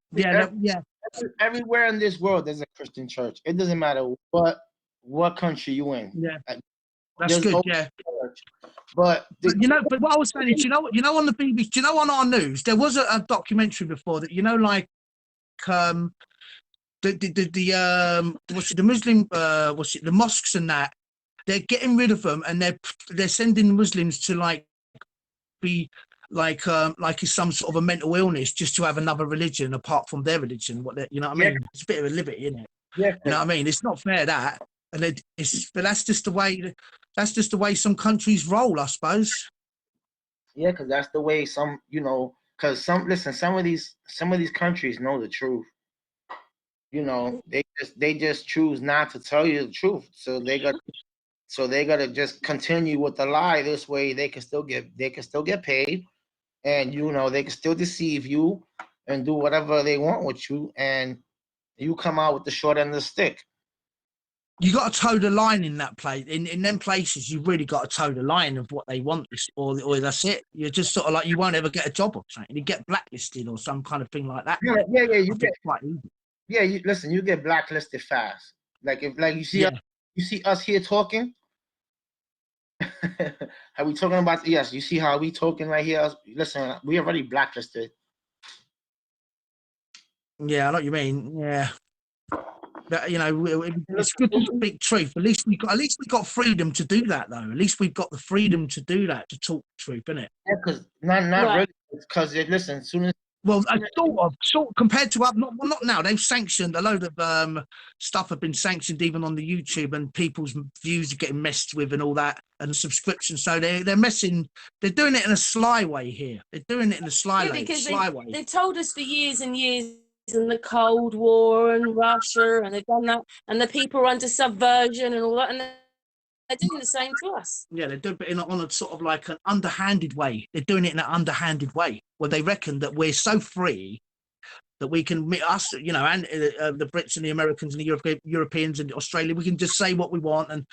everywhere in this world there's a Christian church. It doesn't matter what country you in. Yeah, that's good. Yeah. But but what I was saying is, you know, on the BBC, you know, on our news, there was a documentary before that, you know, like the Muslim the mosques and that, they're getting rid of them, and they're sending Muslims to like be like it's some sort of a mental illness just to have another religion apart from their religion. You know what I mean? It's a bit of a liberty, isn't it? Yeah. You know what I mean? It's not fair that, and but that's just the way. That's just the way some countries roll, I suppose. Yeah, because that's the way some, you know, because some of these countries know the truth. You know, they just choose not to tell you the truth. So they gotta just continue with the lie. This way they can still get paid, and you know, they can still deceive you and do whatever they want with you, and you come out with the short end of the stick. You got to toe the line in that place. In them places, you really got to toe the line of what they want, or that's it. You're just sort of like, you won't ever get a job or something. You get blacklisted or some kind of thing like that. Yeah. You get blacklisted fast. Like if you see us here talking. Are we talking about? Yes, you see how we talking right here. Listen, we already blacklisted. Yeah, I know what you mean. Yeah. But, you know, it's good to speak truth. At least we got freedom to do that, though. At least we've got the freedom to do that, to talk truth, isn't it? Yeah, because not really. Because listen, as soon as sort compared to not now. They've sanctioned a load of stuff. Have been sanctioned even on the YouTube, and people's views are getting messed with and all that, and subscriptions. So they're messing. They're doing it in a sly way here. They're doing it in a sly way. They've told us for years and years. And the Cold War and Russia, and they've done that, and the people are under subversion and all that, and they're doing the same to us. Yeah, they're doing it on a sort of like an underhanded way. They're doing it in an underhanded way, where they reckon that we're so free that we can, us, you know, and the Brits and the Americans and the Europeans and Australia, we can just say what we want, and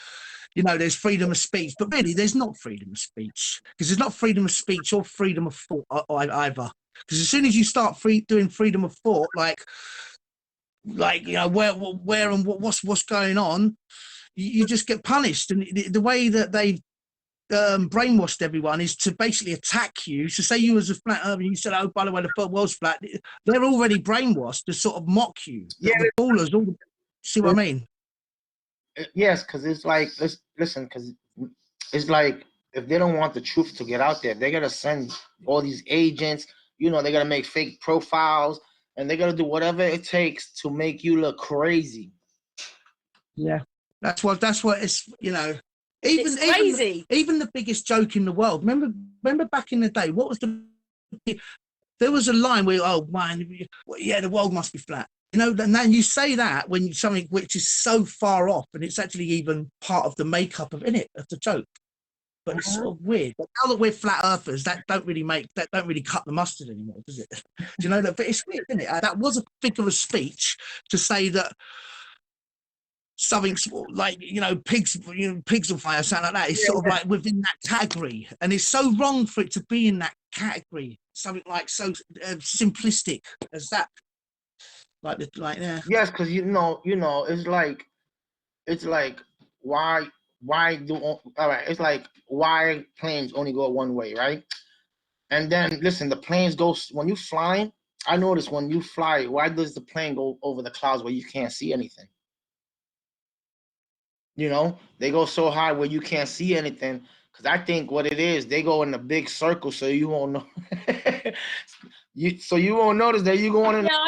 you know, there's freedom of speech. But really, there's not freedom of speech, because there's not freedom of speech or freedom of thought either. Because as soon as you start doing freedom of thought, like you know, where and what's going on, you just get punished. And the way that they've brainwashed everyone is to basically attack you. So say you was a flat earth and you said, oh, by the way, the world's flat. They're already brainwashed to sort of mock you. Yeah, the ballers. See what I mean? Yes, because it's like, listen, because it's like, if they don't want the truth to get out there, they're gonna send all these agents. You know, they're gonna make fake profiles, and they're gonna do whatever it takes to make you look crazy. Yeah, that's what it's. You know, even the biggest joke in the world. Remember back in the day, what was there was a line where, oh man, yeah, the world must be flat. You know, and then you say that when something which is so far off, and it's actually even part of the makeup of the joke. But it's sort of weird. But now that we're flat earthers, that don't really cut the mustard anymore, does it? Do you know that? But it's weird, isn't it? That was a figure of speech to say that something like, you know, pigs on fire, something like that. It's sort of like within that category, and it's so wrong for it to be in that category. Something like so simplistic as that. Yeah. Yes, because you know, it's like why do all right? It's like, why planes only go one way, right? And then listen, the planes go when you flying. I notice when you fly, why does the plane go over the clouds where you can't see anything? You know, they go so high where you can't see anything. Because I think what it is, they go in a big circle, so you won't know. So you won't notice that you going in. Yeah,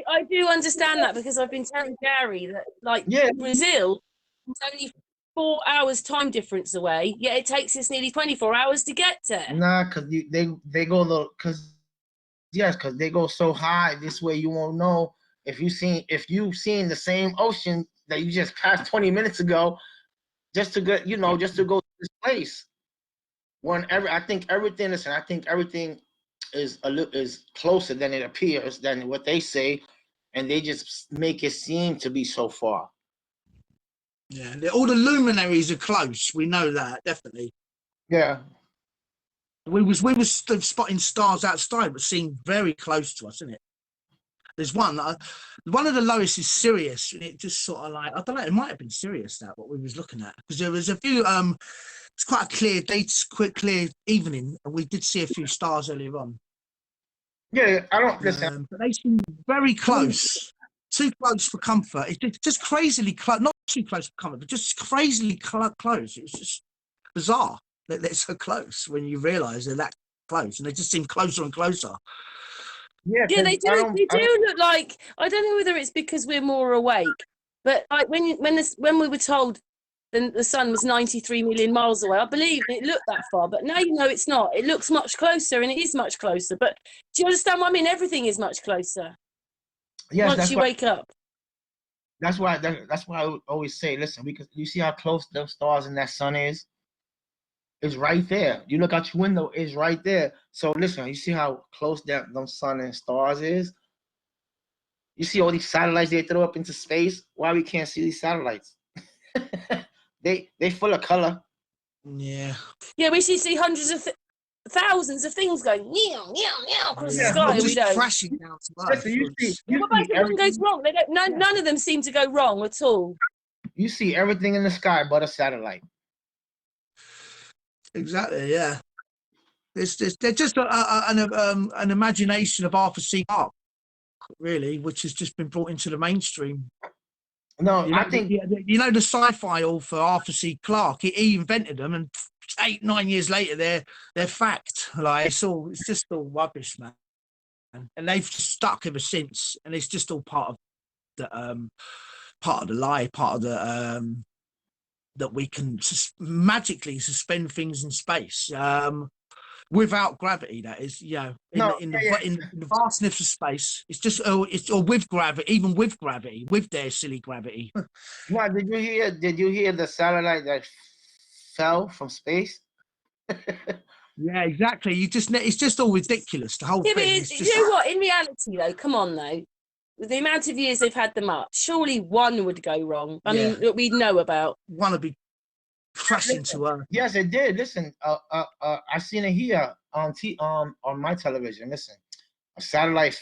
I do understand that because I've been telling Gary that, like, Yeah, Brazil, it's only 4 hours time difference away, yet it takes us nearly 24 hours to get there. nah, because they go the because yes, because they go so high. This way you won't know if you've seen the same ocean that you just passed 20 minutes ago, just to get just to go to this place. I think everything. Listen, I think everything is closer than it appears than what they say, and they just make it seem to be so far. Yeah, all the luminaries are close. We know that definitely. Yeah. We was spotting stars outside, but seemed very close to us, isn't it? There's one of the lowest is Sirius, and it just sort of like, I don't know, it might have been Sirius that what we was looking at, because there was a few. It's quite a clear day, clear evening, and we did see a few stars earlier on. Yeah, I don't listen. But they seem very close. Too close for comfort. It's just crazily close. Not too close for comfort, but just crazily close. It's just bizarre that they're so close when you realise they're that close, and they just seem closer and closer. Yeah, Yeah, they do. They do look like, I don't know whether it's because we're more awake, but like when we were told the sun was 93 million miles away, I believed it looked that far. But now you know it's not. It looks much closer, and it is much closer. But do you understand what I mean? Everything is much closer. Yes, once you wake up. That's why I always say, listen, because you see how close those stars and that sun is. It's right there. You look out your window, it's right there. So listen, you see how close that those sun and stars is. You see all these satellites they throw up into space. Why we can't see these satellites? they full of color. Yeah. Yeah, we should see hundreds of thousands of things going meow meow meow across the sky. Just we don't. crashing down to Earth. Listen, What about if one goes wrong? They don't. None of them seem to go wrong at all. You see everything in the sky but a satellite. Exactly. Yeah. They're just an imagination of Arthur C. Clarke, really, which has just been brought into the mainstream. No, I think the sci-fi author Arthur C. Clarke. He invented them, and 8-9 years later, they're fact. Like it's just all rubbish, man. And they've stuck ever since, and it's just all part of the lie, part of the that we can magically suspend things in space. Without gravity, that is, in the vastness of space, it's just or with gravity, even with gravity, with their silly gravity. No, did you hear the satellite that fell from space? Yeah, exactly. It's just all ridiculous. The whole thing. But you know what? In reality, though, come on, though, with the amount of years they've had them up, surely one would go wrong. I mean, that we know about. One would be crashing to Earth. Yes, it did. Listen, I seen it here on my television. Listen, a satellite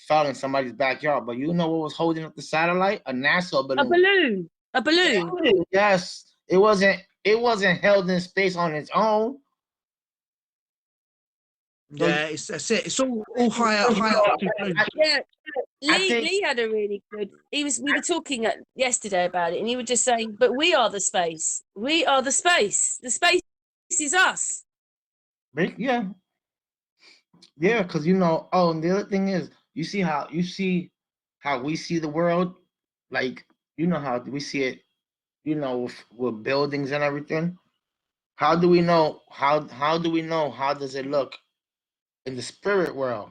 fell in somebody's backyard, but you know what was holding up the satellite? A NASA balloon. A balloon. Yes, it wasn't held in space on its own. Yeah, that's it. It's all high up. Yeah. Lee had a really good. We were talking yesterday about it, and he was just saying, "But we are the space. We are the space. The space is us." Yeah, because Oh, and the other thing is, you see how we see the world, like how we see it, with buildings and everything. How do we know? How do we know? How does it look in the spirit world?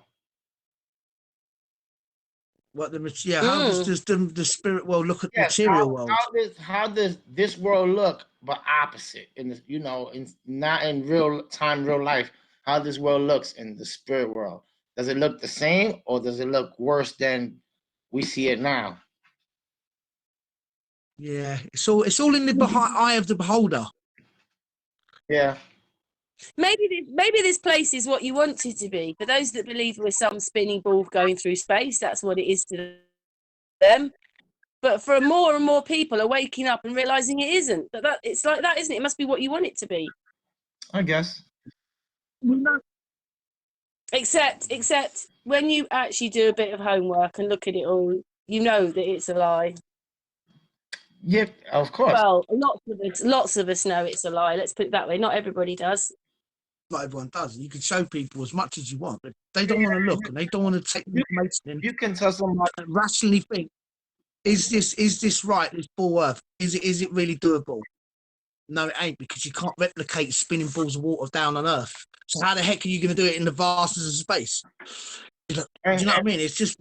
How does the spirit world look at the material world? How does this world look, but opposite not in real time, real life? How this world looks in the spirit world? Does it look the same, or does it look worse than we see it now? Yeah, it's all in the eye of the beholder. Yeah. Maybe this place is what you want it to be. For those that believe we're some spinning ball going through space, that's what it is to them. But for more and more people are waking up and realizing it isn't. That it's like that, isn't it? It must be what you want it to be. I guess. Except when you actually do a bit of homework and look at it all, you know that it's a lie. Yeah, of course. Well, lots of us know it's a lie. Let's put it that way. Not everybody does. Not everyone does. You can show people as much as you want, but they don't want to look and they don't want to take the information in. You can tell somebody. Rationally think, is this right? This ball Earth? Is it really doable? No, it ain't, because you can't replicate spinning balls of water down on Earth. So how the heck are you going to do it in the vastness of space? Do you know what I mean? It's just.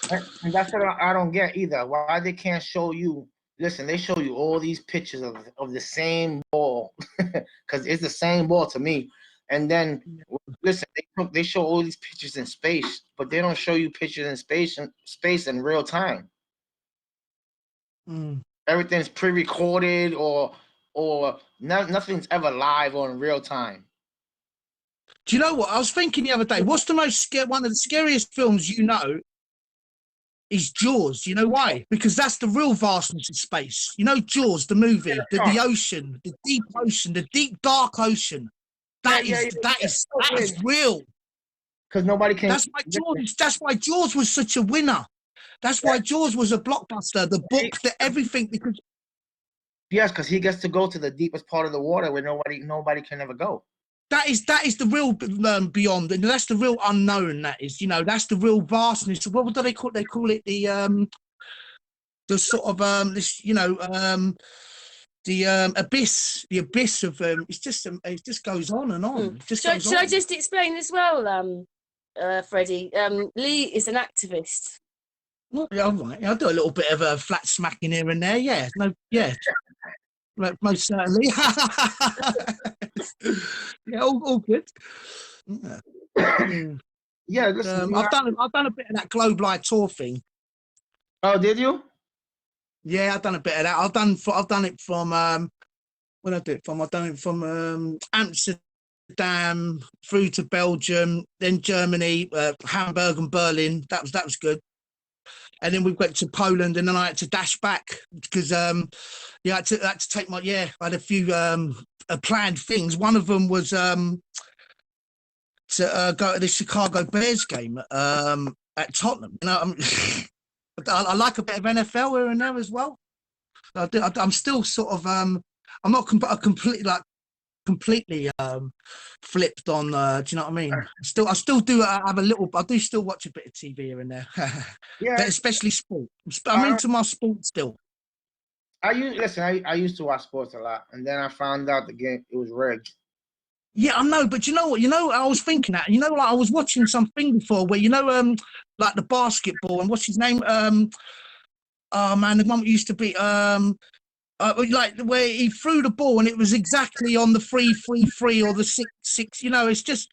And that's what I don't get either. Why they can't show you? Listen, they show you all these pictures of the same ball, because it's the same ball to me. And then listen, they show all these pictures in space, but they don't show you pictures in space in real time. Everything's pre-recorded or nothing's ever live or in real time. Do you know what I was thinking the other day? What's the one of the scariest films you know is Jaws. You know why? Because that's the real vastness of space. You know Jaws, the movie, the ocean, the deep ocean, the deep dark ocean. That is real. Because nobody can. That's why Jaws was such a winner. That's why Jaws was a blockbuster. The book, everything. Because yes, because he gets to go to the deepest part of the water where nobody can ever go. That is the real beyond, and that's the real unknown. That is, that's the real vastness. What do they call it? They call it the sort of the abyss of it just goes on and on. Should I just explain as well, Freddie? Lee is an activist. Well, yeah, all right. I'll do a little bit of a flat smacking here and there. Yeah, no, yeah. Most certainly. Yeah, all good. Yeah, listen, I've done a bit of that Globe Light tour thing. Oh, did you? Yeah, I've done a bit of that. I've done it from when I do it from. I've done it from Amsterdam through to Belgium, then Germany, Hamburg and Berlin. That was good. And then we went to Poland, and then I had to dash back because I had to take I had a few planned things. One of them was to go to the Chicago Bears game at Tottenham. I like a bit of NFL here and there as well. I'm still sort of I'm not completely flipped on. Do you know what I mean? I still do have a little. I do still watch a bit of TV here and there. Yeah, but especially sport. I'm into my sport still. I used to watch sports a lot, and then I found out the game it was rigged. Yeah, I know, but you know what? I was thinking that. Like I was watching something before where like the basketball and what's his name? Oh man, the one that used to be like where he threw the ball and it was exactly on the 3-3-3 or the 6-6. It's just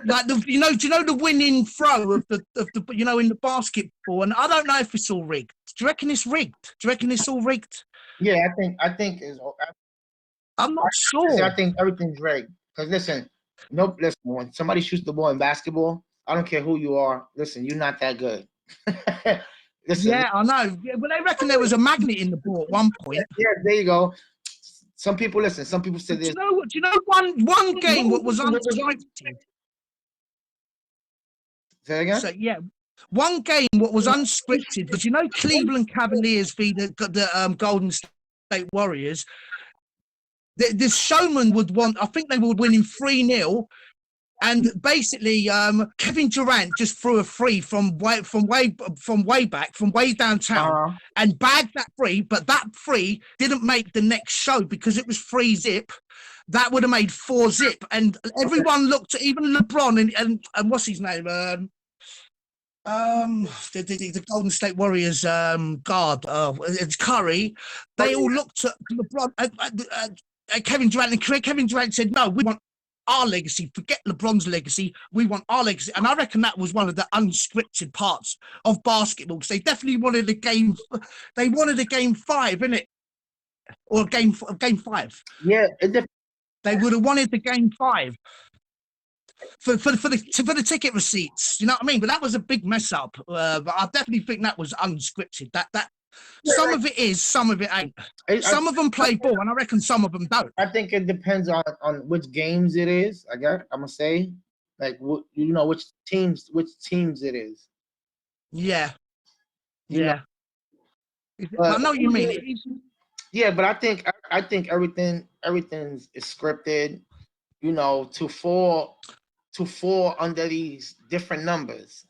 like do you know the winning throw of the in the basketball? And I don't know if it's all rigged. Do you reckon it's rigged? Do you reckon it's all rigged? Yeah, I think it's. I'm not sure. I think everything's rigged. Because listen, when somebody shoots the ball in basketball, I don't care who you are. Listen, you're not that good. Listen, yeah, I know. Yeah, but they reckon there was a magnet in the ball at one point. Yeah, there you go. Some people listen. Some people say this. Do you know one game what was unscripted? Say again? So yeah, one game what was unscripted. But Cleveland Cavaliers v the Golden State Warriors. The showman would want. I think they were winning 3-0. And basically, Kevin Durant just threw a free from way back, from way downtown, and bagged that free. But that free didn't make the next show because it was 3-zip. That would have made 4-zip, and everyone looked at even LeBron and what's his name? The Golden State Warriors guard. It's Curry. They all looked at LeBron, Kevin Durant, and Kevin Durant said, "No, we want our legacy. Forget LeBron's legacy. We want our legacy." And I reckon that was one of the unscripted parts of basketball, because they definitely wanted a game. They wanted a game 5, innit? Or game 5. Yeah, they would have wanted the game 5 for the ticket receipts. You know what I mean? But that was a big mess up. But I definitely think that was unscripted. That Some of it is, some of it ain't. Some of them play ball, and I reckon some of them don't. I think it depends on which games it is. I'm gonna say, like, which teams it is. Yeah, You know, yeah. I but know what you mean. It is, yeah, but I think everything's is scripted. You know, to fall under these different numbers.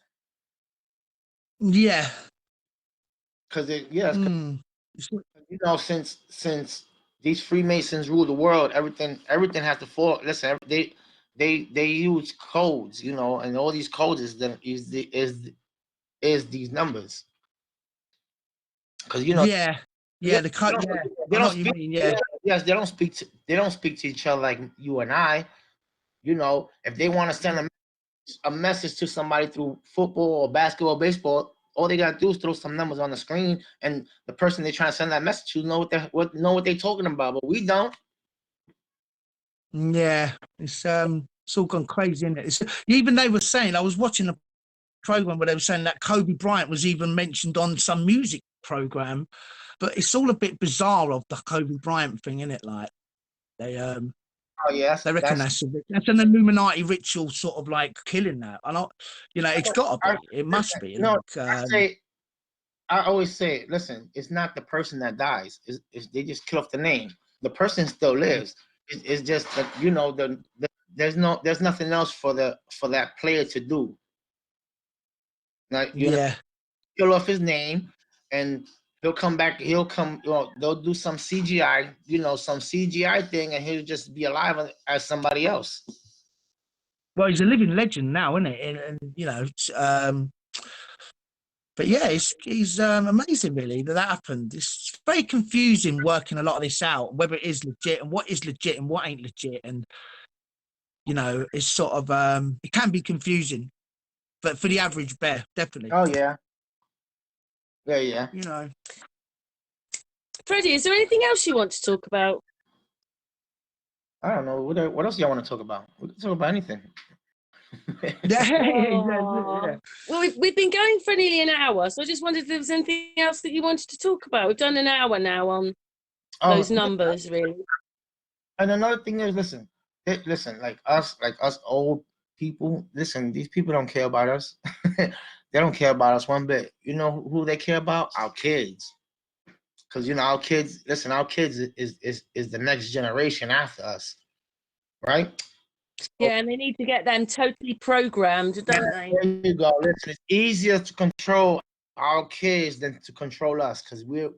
yeah. Because you know, since these Freemasons rule the world, everything has to fall. Listen, they use codes, you know, and all these codes is these numbers. Because you know, Yeah, yeah, the cut. Yeah, they I know don't what you speak. mean. Yeah, Yes, they don't speak to each other like you and I. You know, if they want to send a message to somebody through football or basketball, baseball, all they gotta do is throw some numbers on the screen, and the person they're trying to send that message to know what they're talking about. But we don't. yeah. It's all gone crazy, isn't it? Even they were saying, I was watching a program where they were saying that Kobe Bryant was even mentioned on some music program, but it's all a bit bizarre of the Kobe Bryant thing, isn't it? Like they Oh yes, they reckon that's. that's an Illuminati ritual, sort of like killing that. I not, you know, it's got to I, be. It must be. no, Like, I always say, listen, it's not the person that dies. It's they just kill off the name. The person still lives. It's just that you know there's nothing else for that player to do. Like you know, yeah, kill off his name, and he'll come back. He'll come. You know, they'll do some CGI. You know, some CGI thing, and he'll just be alive as somebody else. well, he's a living legend now, isn't it? And you know, but yeah, it's amazing, really, that happened. It's very confusing working a lot of this out, whether it is legit and what ain't legit, and you know, it's sort of it can be confusing, but for the average bear, definitely. Oh yeah, yeah. You know, Freddie, is there anything else you want to talk about? I don't know what else y'all want to talk about. We can talk about anything. yeah. Well, we've been going for nearly an hour, so I just wondered if there was anything else that you wanted to talk about. We've done an hour now on those numbers, really. And another thing is, listen, like us old people. Listen, these people don't care about us. They don't care about us one bit. You know who they care about? Our kids. Because you know our kids. Listen, our kids is the next generation after us, right? Yeah, and they need to get them totally programmed, don't they? There you go. Listen, it's easier to control our kids than to control us because we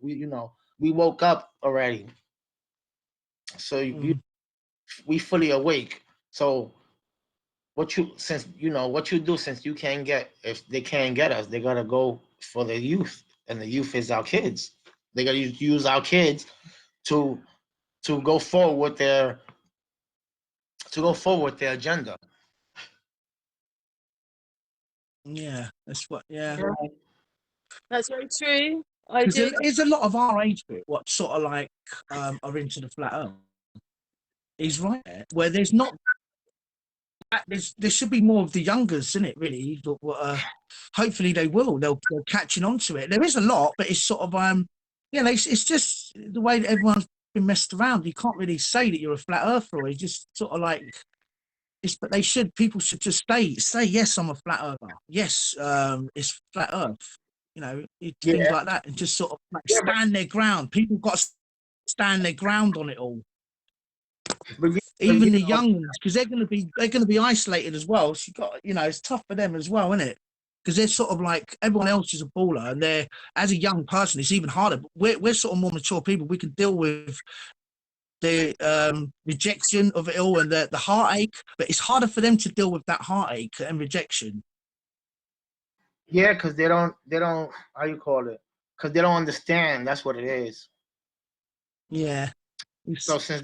woke up already. So we fully awake. So what you do since you can't get if they can't get us, they gotta go for the youth, and the youth is our kids. They gotta use our kids to go forward with their agenda. Yeah, that's what. Yeah, That's very true. I because do. there's a lot of our age group what sort of like are into the flat earth. He's right there, where there's not. There should be more of the youngers in it, really. But hopefully they will. They're catching on to it. There is a lot, but it's sort of it's just the way that everyone's been messed around. You can't really say that you're a flat earther. Or you just sort of like it's. But people should just say yes, I'm a flat earther. Yes, it's flat Earth. You know, things Yeah, like that, and just sort of like yeah, stand their ground. People got to stand their ground on it all. but Even the young ones, because they're gonna be isolated as well. So you got, it's tough for them as well, isn't it? Because they're sort of like everyone else is a baller, and they're as a young person, it's even harder. But we're sort of more mature people. We can deal with the rejection of it all and the heartache, but it's harder for them to deal with that heartache and rejection. yeah, because they don't how you call it? Because they don't understand. That's what it is. Yeah. So since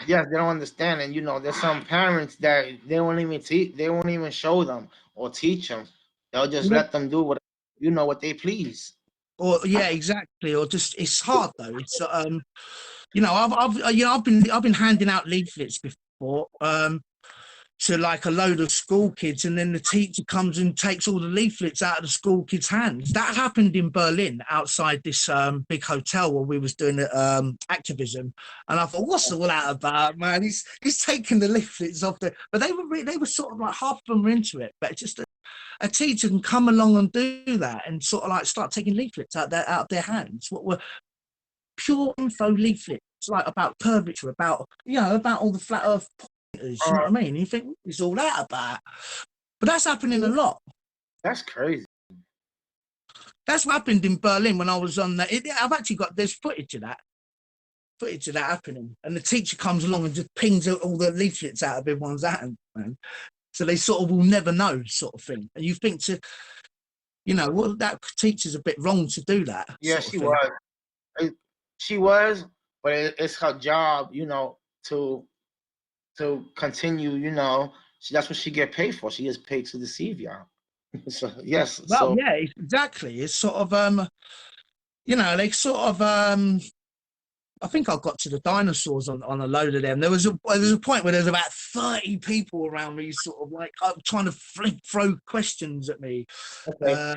they don't understand, and there's some parents that they won't even they won't even show them or teach them. They'll just let them do what they please. Or yeah, exactly. Or just it's hard though. It's I've been handing out leaflets before. to like a load of school kids, and then the teacher comes and takes all the leaflets out of the school kids' hands. That happened in Berlin outside this big hotel where we was doing activism, and I thought, what's all that about, man? He's taking the leaflets off there, but they were sort of like half of them were into it, but it's just a teacher can come along and do that and sort of like start taking leaflets out of their hands. What were pure info leaflets, like about curvature, about about all the flat Earth pointers. You know what I mean? You think it's all that about, but that's happening a lot. That's crazy. That's what happened in Berlin when I was on that. I've actually got there's footage of that happening, and the teacher comes along and just pings all the leaflets out of everyone's hand, man. So they sort of will never know, sort of thing. And you think well, that teacher's a bit wrong to do that. Yeah, she was. She was, but it's her job, to continue. That's what she get paid for. She gets paid to deceive y'all. So yes. Well, yeah, exactly. It's sort of they sort of I think I got to the dinosaurs on a load of them. There was a point where there's about 30 people around me, sort of like trying to throw questions at me. Okay.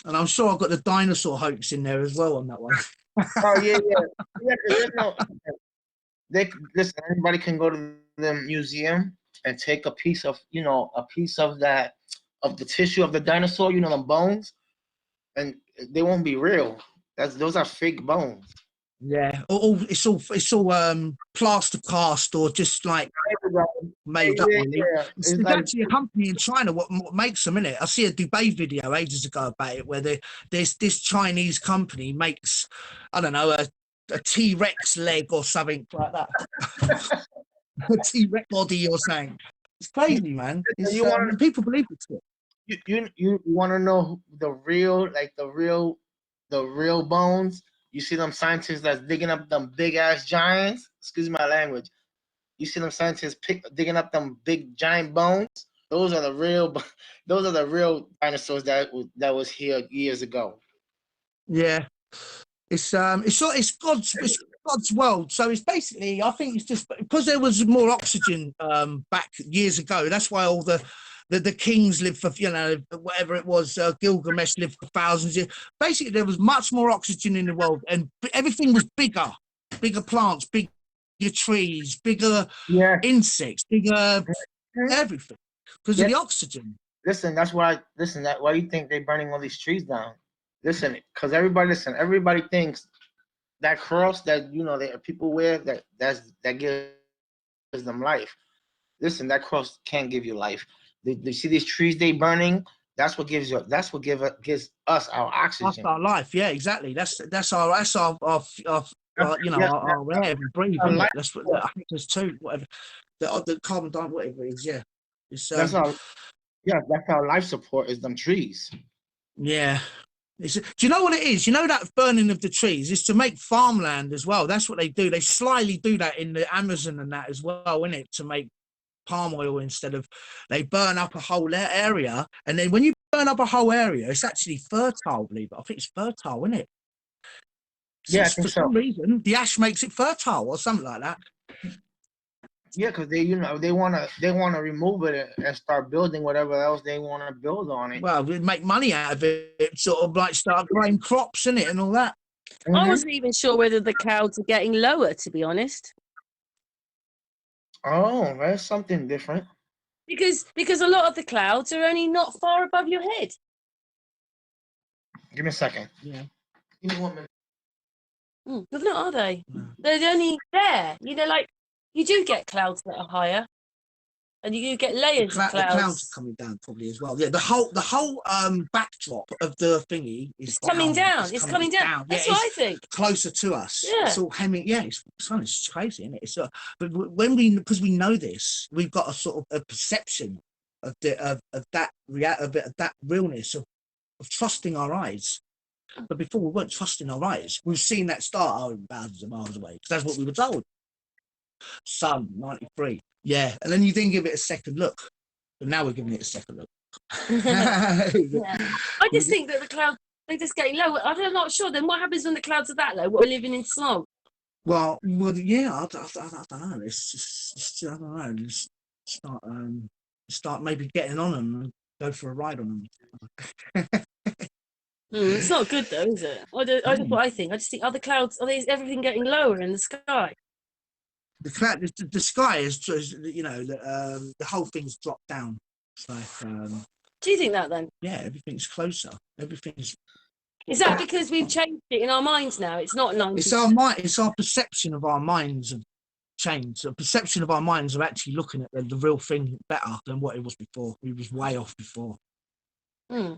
And I'm sure I've got the dinosaur hoax in there as well on that one. Oh yeah. Listen. Anybody can go to the museum and take a piece of that of the tissue of the dinosaur, the bones, and they won't be real. Those are fake bones. Yeah, it's all plaster cast or just like made up. There's actually a company in China what makes them, innit? I see a Dubai video ages ago about it where there's this Chinese company makes, I don't know, a T-Rex leg or something like that. A T-Rex body or something. It's crazy, man. People believe it. You want to know the real bones? You see them scientists that's digging up them big ass giants. Excuse my language. You see them scientists digging up them big giant bones. Those are the real dinosaurs that was here years ago. Yeah, it's God's world. So it's basically, I think it's just because there was more oxygen back years ago. That's why all the kings lived for, whatever it was, Gilgamesh lived for thousands of years. Basically, there was much more oxygen in the world and everything was bigger plants, bigger trees, bigger insects, bigger everything because of the oxygen. Listen, why do you think they're burning all these trees down? Listen, because everybody thinks that cross that, that people wear, that gives them life. Listen, that cross can't give you life. They see these trees they burning. That's what gives us our oxygen. That's our life. Yeah, exactly. That's our air we breathe. That's what I think there's two. Whatever the carbon dioxide, whatever it is. Yeah, that's our life support is them trees. Yeah. Do you know what it is? That burning of the trees is to make farmland as well. That's what they do. They slyly do that in the Amazon and that as well, isn't it? To make palm oil instead of, they burn up a whole area, and then when you burn up a whole area, it's actually fertile. Believe it, I think it's fertile, isn't it? So yeah, for some reason, the ash makes it fertile or something like that. Yeah, because they wanna remove it and start building whatever else they want to build on it. Well, we make money out of it, sort of like start growing crops in it and all that. Mm-hmm. I wasn't even sure whether the clouds are getting lower, to be honest. Oh, that's something different. Because a lot of the clouds are only not far above your head. Give me a second. Yeah. Give me 1 minute. They're not, are they? No. They're only there. Like you do get clouds that are higher, and you do get layers of clouds. The clouds are coming down probably as well. Yeah, the whole backdrop of the thingy is coming down. It's coming down. That's what I think. Closer to us. Yeah. It's all hemming. Yeah, it's fun. It's crazy, isn't it? It's but because we know this, we've got a sort of a perception of that realness of trusting our eyes. But before we weren't trusting our eyes. We've seen that star thousands of miles away because that's what we were told. Sun 93. Yeah, and then you didn't give it a second look, but now we're giving it a second look. Yeah. I just think that the clouds, they're just getting low. I'm not sure. Then what happens when the clouds are that low? We're living in smog. Well, yeah. I don't know. It's just I don't know. start maybe getting on them and go for a ride on them. It's not good though, is it? That's what I think. I just think, are the clouds, everything getting lower in the sky? The sky is, you know, the whole thing's dropped down. It's like, Do you think that then? yeah, everything's closer. Everything's. Is that because we've changed it in our minds now? It's not 90. It's our mind. It's our perception of our minds have changed. The perception of our minds are actually looking at the real thing better than what it was before. We was way off before.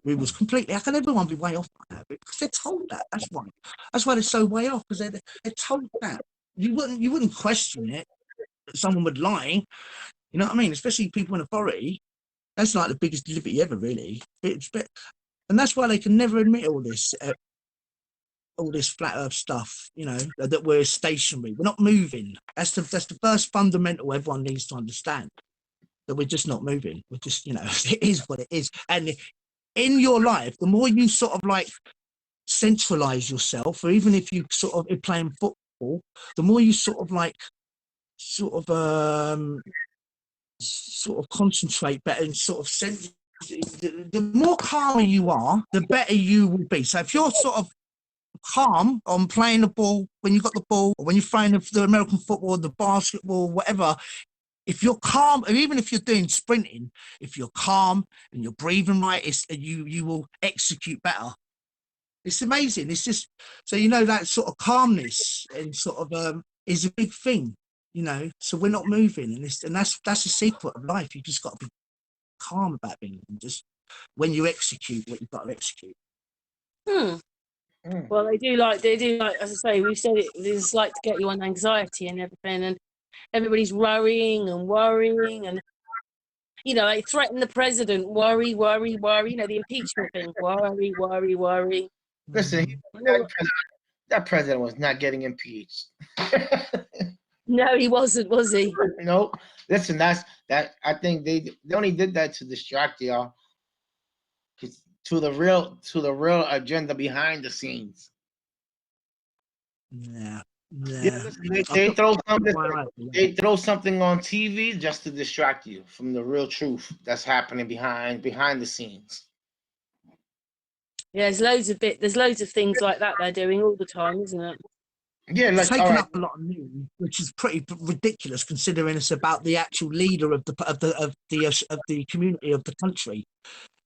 We was completely. How can everyone be way off like that? Because they're told that. That's why. That's why they're so way off. Because they're told that. You wouldn't question it. That someone would lie. You know what I mean? Especially people in authority. That's like the biggest liberty ever, really. And that's why they can never admit all this flat Earth stuff. You know, that we're stationary. We're not moving. That's the first fundamental everyone needs to understand. That we're just not moving. We're just, you know, it is what it is. And in your life, the more you sort of like centralize yourself, or even if you sort of are playing football, the more you sort of concentrate better and sort of the more calmer you are, the better you will be. So if you're sort of calm on playing the ball, when you got the ball, or when you're throwing the American football, the basketball, whatever, if you're calm, or even if you're doing sprinting, if you're calm and you're breathing right, you will execute better. It's amazing. It's just, so, you know, that sort of calmness and sort of is a big thing, you know. So we're not moving, and that's the secret of life. You just got to be calm about things, and just when you execute what you've got to execute. Well, they do like, as I say, we've said it, it's like to get you on anxiety and everything, and everybody's worrying, and you know, they threaten the president, worry, you know, the impeachment thing, worry. Listen, that president was not getting impeached. No, he wasn't, was he? No. Listen, that's that. I think they only did that to distract y'all, to the real agenda behind the scenes. Yeah. Listen, they throw something on TV just to distract you from the real truth that's happening behind the scenes. Yeah, there's loads of things like that they're doing all the time, isn't it? Yeah, like, it's taken up a lot of news, which is pretty ridiculous considering it's about the actual leader of the community of the country.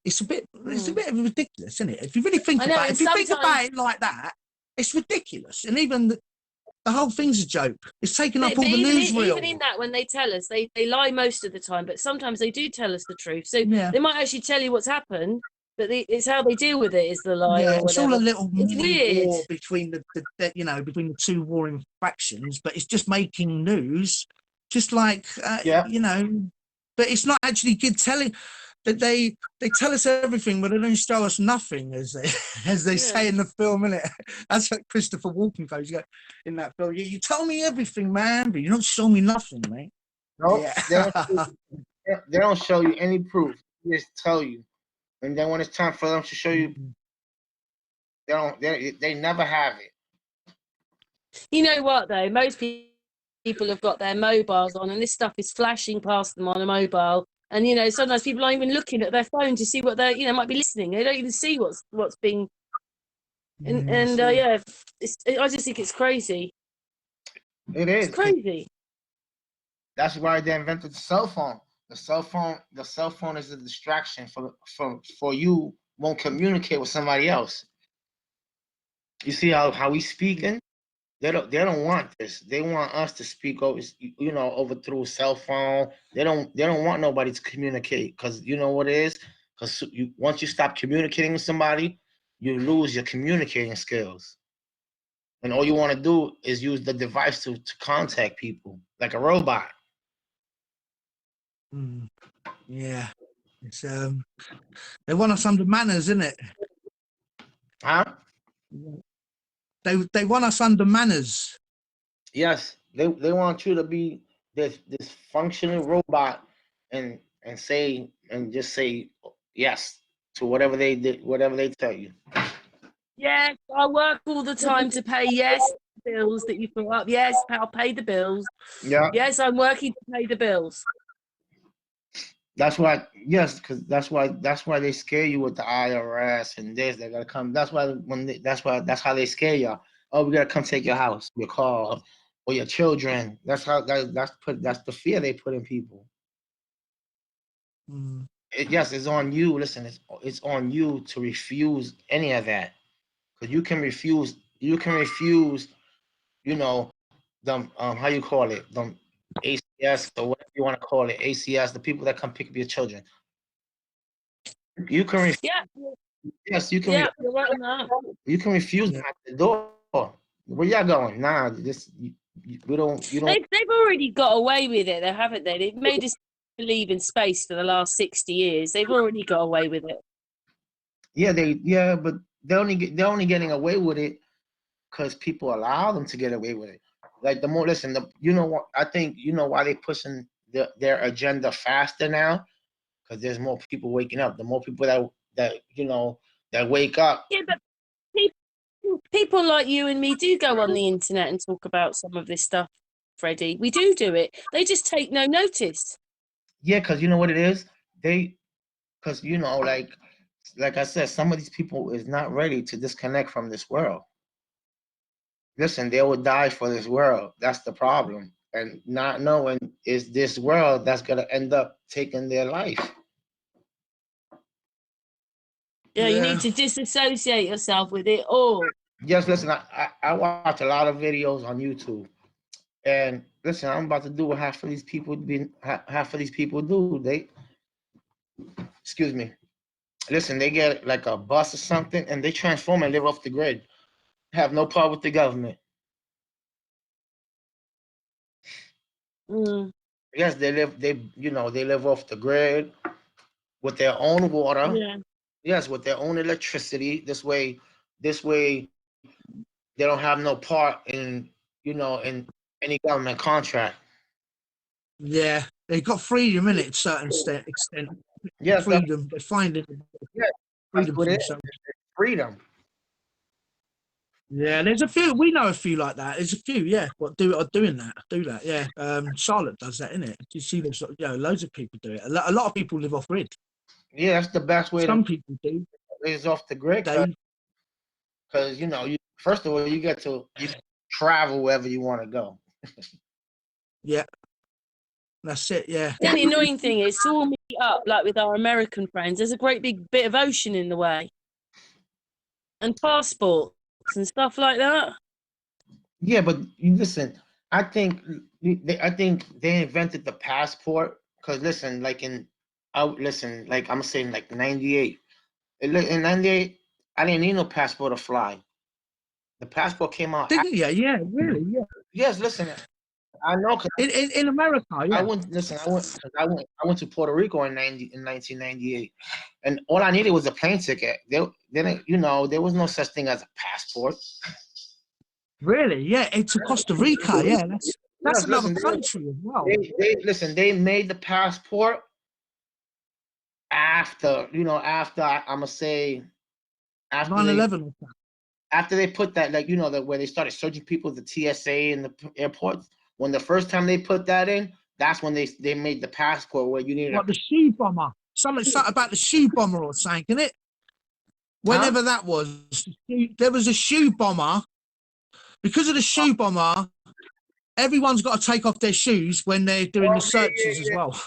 It's a bit ridiculous, isn't it? If you really think about it, if you think about it like that, it's ridiculous. And even the whole thing's a joke. It's taken up all the newsreel. Even in that, when they tell us, they lie most of the time, but sometimes they do tell us the truth. So they might actually tell you what's happened, but it's how they deal with it is the lie. Yeah, or it's all a little weird war between between the two warring factions, but it's just making news, just like you know. But it's not actually good telling. That they tell us everything, but they don't show us nothing, as they say in the film, innit? That's what Christopher Walken goes in that film. You tell me everything, man, but you don't show me nothing, mate. Nope. Yeah. They don't show you any proof. They just tell you, and then when it's time for them to show you, they never have it. You know what though? Most people have got their mobiles on, and this stuff is flashing past them on a mobile. And, you know, sometimes people aren't even looking at their phone to see what they're, you know, might be listening. They don't even see what's being. I just think it's crazy. It is. It's crazy. That's why they invented the cell phone. The cell phone is a distraction for you. Won't communicate with somebody else. You see how we speaking? They don't want this. They want us to speak over, you know, over through a cell phone. They don't want nobody to communicate, because you know what it is? Because once you stop communicating with somebody, you lose your communicating skills. And all you want to do is use the device to contact people like a robot. Yeah. It's they want us under manners, isn't it? Huh? They want us under manners. Yes, they want you to be this functioning robot and just say yes to whatever they tell you. Yes, I work all the time to pay bills that you put up. Yes, I'll pay the bills. Yeah. Yes, I'm working to pay the bills. That's why, yes, because that's why they scare you with the IRS and this. They gotta come. That's why that's how they scare y'all. Oh, we gotta come take your house, your car, or your children. That's how that's the fear they put in people. Mm. Yes, it's on you. Listen, it's on you to refuse any of that, because you can refuse. You can refuse. You know, them how you call it, them ACS or whatever you want to call it, ACS, the people that come pick up your children. You can Yeah, yes, yeah, you're right on that. you can refuse Yeah. them at the door. Where y'all going? Nah, we don't. You don't. They've already got away with it, though, haven't they? They've made us believe in space for the last 60 years. They've already got away with it. Yeah, but they're only getting away with it because people allow them to get away with it. Like the more listen, you know what I think, you know why they pushing their agenda faster now, because there's more people waking up. The more people that wake up. Yeah, but people like you and me do go on the internet and talk about some of this stuff, Freddie. We do it. They just take no notice. Yeah, because you know what it is. They because like I said, some of these people is not ready to disconnect from this world. Listen, they will die for this world. That's the problem. And not knowing is this world that's gonna end up taking their life. Yeah, you Yeah. need to disassociate yourself with it all. Just listen, I watch a lot of videos on YouTube. And listen, I'm about to do what half of these people do. They excuse me. Listen, they get like a bus or something and they transform and live off the grid. Have no part with the government. Mm, Yes, they live off the grid with their own water. yeah. Yes, with their own electricity. This way they don't have no part in any government contract. Yeah. They got freedom in it, certain extent. Yes, Freedom. They find it. yes, that's Freedom for what it themselves. is. Freedom. Yeah, there's a few. We know a few like that. There's a few, yeah. What are doing that? Do that, yeah. Charlotte does that, innit? You see, there's loads of people do it. A lot of people live off grid. Yeah, that's the best way to Some people do. is off the grid, They, because you first of all you travel wherever you want to go. yeah, that's it. Yeah, The only annoying thing is to all meet up like with our American friends, there's a great big bit of ocean in the way. And passports and stuff like that. Yeah, but you listen. I think they invented the passport because listen, like I'm saying, like '98. In '98, I didn't need no passport to fly. The passport came out. didn't you? Yeah, really, yeah. Yes, listen, I know because In America, I yeah. went. Listen, I went to Puerto Rico in 1998, and all I needed was a plane ticket. There was no such thing as a passport. Really, yeah. It's to Costa Rica, yeah. That's Yes, another listen, country as well. they made the passport after I'm gonna say after they 9/11. after they put that, like that where they started searching people at the TSA and the airports. When the first time they put that in, that's when they made the passport where you needed a What the shoe bomber? Something about the shoe bomber or something, isn't it? huh? Whenever that was, there was a shoe bomber. Because of the shoe bomber, everyone's got to take off their shoes when they're doing Oh the searches as well.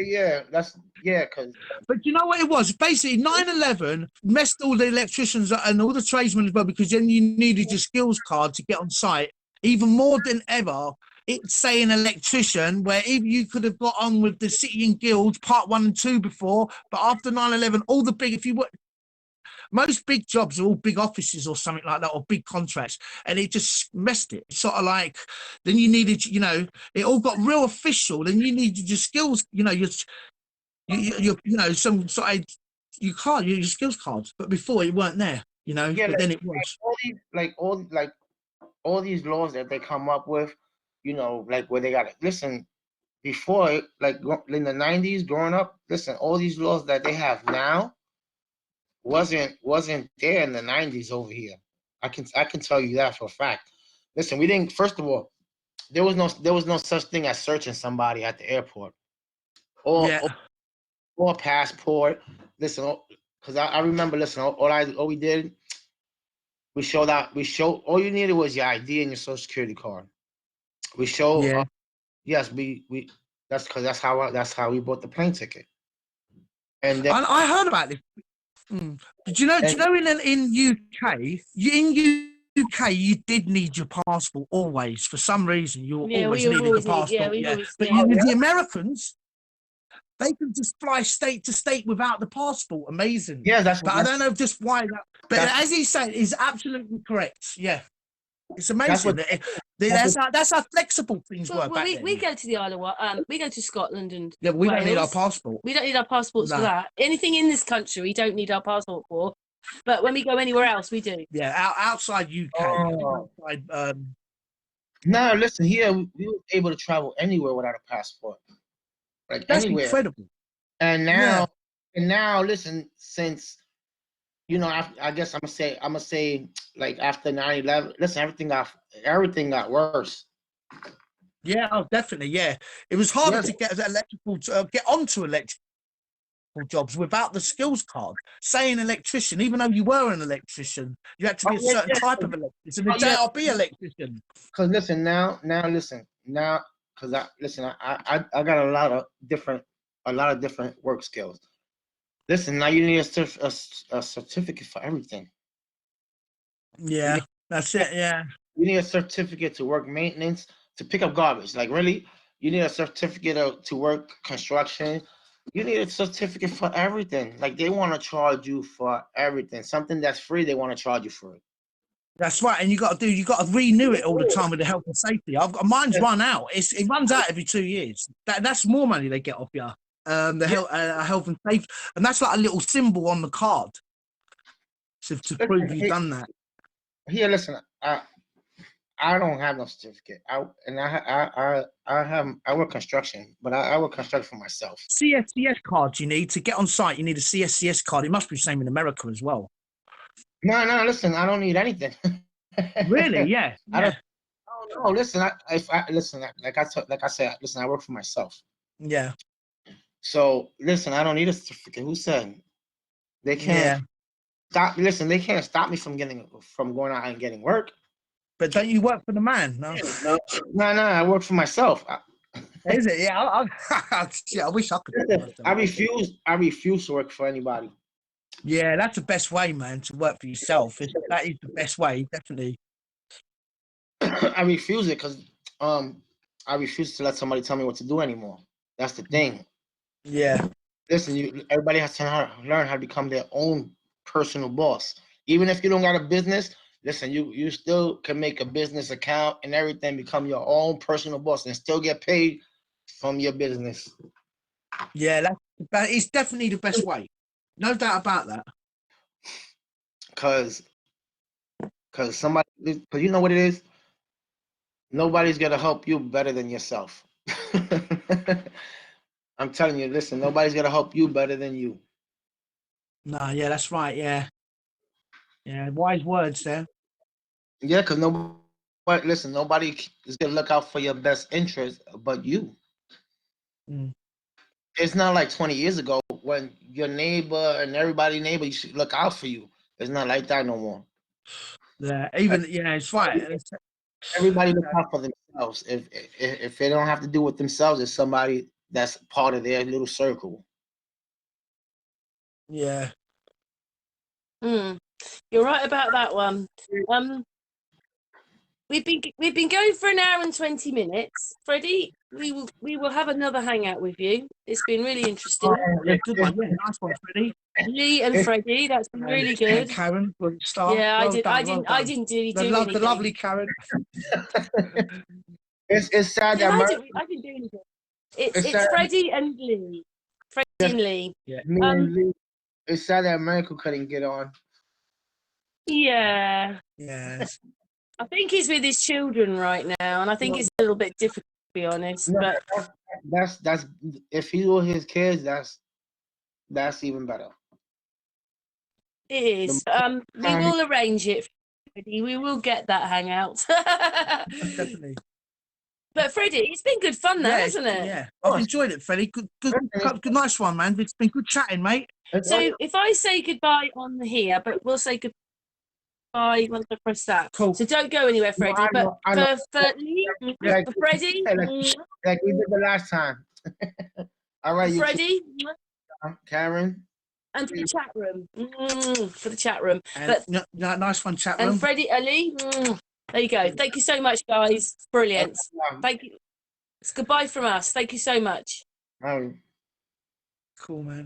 yeah. That's yeah, cause But you know what it was? Basically, 9/11 messed all the electricians and all the tradesmen as well, because then you needed your skills card to get on site even more than ever. It's saying electrician, where even you could have got on with the City and Guilds part 1 and 2 before, but after 9/11, all the big, if you were, most big jobs are all big offices or something like that, or big contracts, and it just messed it. It's sort of like, then you needed, it all got real official. Then you needed your skills, some sort of you can't use your skills cards, but before it weren't there, yeah, but then it was. all these laws that they come up with, like where they got to listen before, like in the '90s, growing up. Listen, all these laws that they have now wasn't there in the '90s over here. I can tell you that for a fact. Listen, we didn't. First of all, there was no such thing as searching somebody at the airport, or Yeah, or a passport. Listen, because I remember, listen, all we did, we showed all you needed was your ID and your social security card. We showed, Yeah. yes, we that's how we bought the plane ticket. And then I heard about this. Do you know? Do you know in UK, UK, you did need your passport always. For some reason, you Yeah, always we needed the always need. Yeah, passport. we've Yeah, always. but Yeah. the Americans, they can just fly state to state without the passport. Amazing. yeah, But I don't know just why that. But that's as he said, is absolutely correct. Yeah, it's amazing. that's That's how flexible things were Well, back we then. go to the Isle of Wight. We go to Scotland and Yeah, we don't need our Wales. passport. We don't need our passports for No. that. Anything in this country, we don't need our passport for. But when we go anywhere else, we do. Yeah, outside UK, outside. no, listen here, we were able to travel anywhere without a passport, like That's anywhere. incredible. And Yeah. now, listen, since I guess I'm gonna say, like after 9/11, listen, everything got worse. Yeah, oh, definitely. Yeah, it was harder Yeah. to get onto electrical jobs without the skills card. Say an electrician, even though you were an electrician, you had to be a certain type of electrician. A JRB electrician. Because listen, because I got a lot of different work skills. Listen, now you need a certificate for everything. Yeah, that's it. Yeah. You need a certificate to work maintenance, to pick up garbage. Like really, you need a certificate to work construction. You need a certificate for everything. Like they want to charge you for everything. Something that's free, they want to charge you for it. That's right, and you got to renew it all the time with the health and safety. Mine's run out. It runs out every 2 years. That's more money they get off you. The health and safety, and that's like a little symbol on the card to prove you've done that. Here, listen, I don't have no certificate. I work construction, but I work construction for myself. CSCS cards you need to get on site. You need a CSCS card. It must be the same in America as well. No, listen, I don't need anything. Really? Yeah. I don't know. Listen, like I said, listen, I work for myself. Yeah. So listen, I don't need a certificate. Who said they can't stop? Listen, they can't stop me from going out and getting work. But don't you work for the man? No. No, I work for myself. Is it? Yeah. Yeah, I wish I could. I refuse to work for anybody. Yeah, that's the best way, man, to work for yourself. That is the best way, definitely. I refuse it because I refuse to let somebody tell me what to do anymore. That's the thing. Yeah. Listen, everybody has to learn how to become their own personal boss. Even if you don't got a business, listen, you still can make a business account and everything, become your own personal boss and still get paid from your business. Yeah, it's definitely the best way. No doubt about that. Cause you know what it is? Nobody's gonna help you better than yourself. I'm telling you, listen, nobody's gonna help you better than you. No, yeah, that's right. Yeah. Yeah, wise words there. Yeah, because nobody is gonna look out for your best interest but you. It's not like 20 years ago when your neighbor and everybody neighbor you should look out for you. It's not like that no more. Yeah, it's right. Everybody look out for themselves. If they don't have to do with themselves, it's somebody that's part of their little circle. Yeah. You're right about that one. We've been going for an hour and 20 minutes. Freddie, we will have another hangout with you. It's been really interesting. Yeah, good one. Yeah, nice one, Freddie. Lee and Freddie, that's been really good. And Karen, star. Yeah, well I done. didn't really do the anything. lovely Karen. It's sad Yeah, that I didn't do anything. It's Freddie and Lee. Freddie and Lee. Yeah. Lee. It's sad that Michael couldn't get on. Yeah. Yes. I think he's with his children right now, and I think it's a little bit difficult, to be honest. No, but that's if he were his kids, that's even better. It is. We will arrange it, Freddie. We will get that hangout. Definitely. But Freddie, it's been good fun though, hasn't it? Yeah, I've enjoyed it, Freddie. Good, nice one, man. It's been good chatting, mate. So if I say goodbye on here, but we'll say goodbye once I press that. Cool. So don't go anywhere, Freddie. I know. For Freddie, like we did the last time. All right, you Freddie, Karen. and for the chat room, for the chat room. And, nice one, chat room. And Freddie, Ali, there you go. Thank you so much, guys. Brilliant. Thank you. It's goodbye from us. Thank you so much. All right. Cool, man.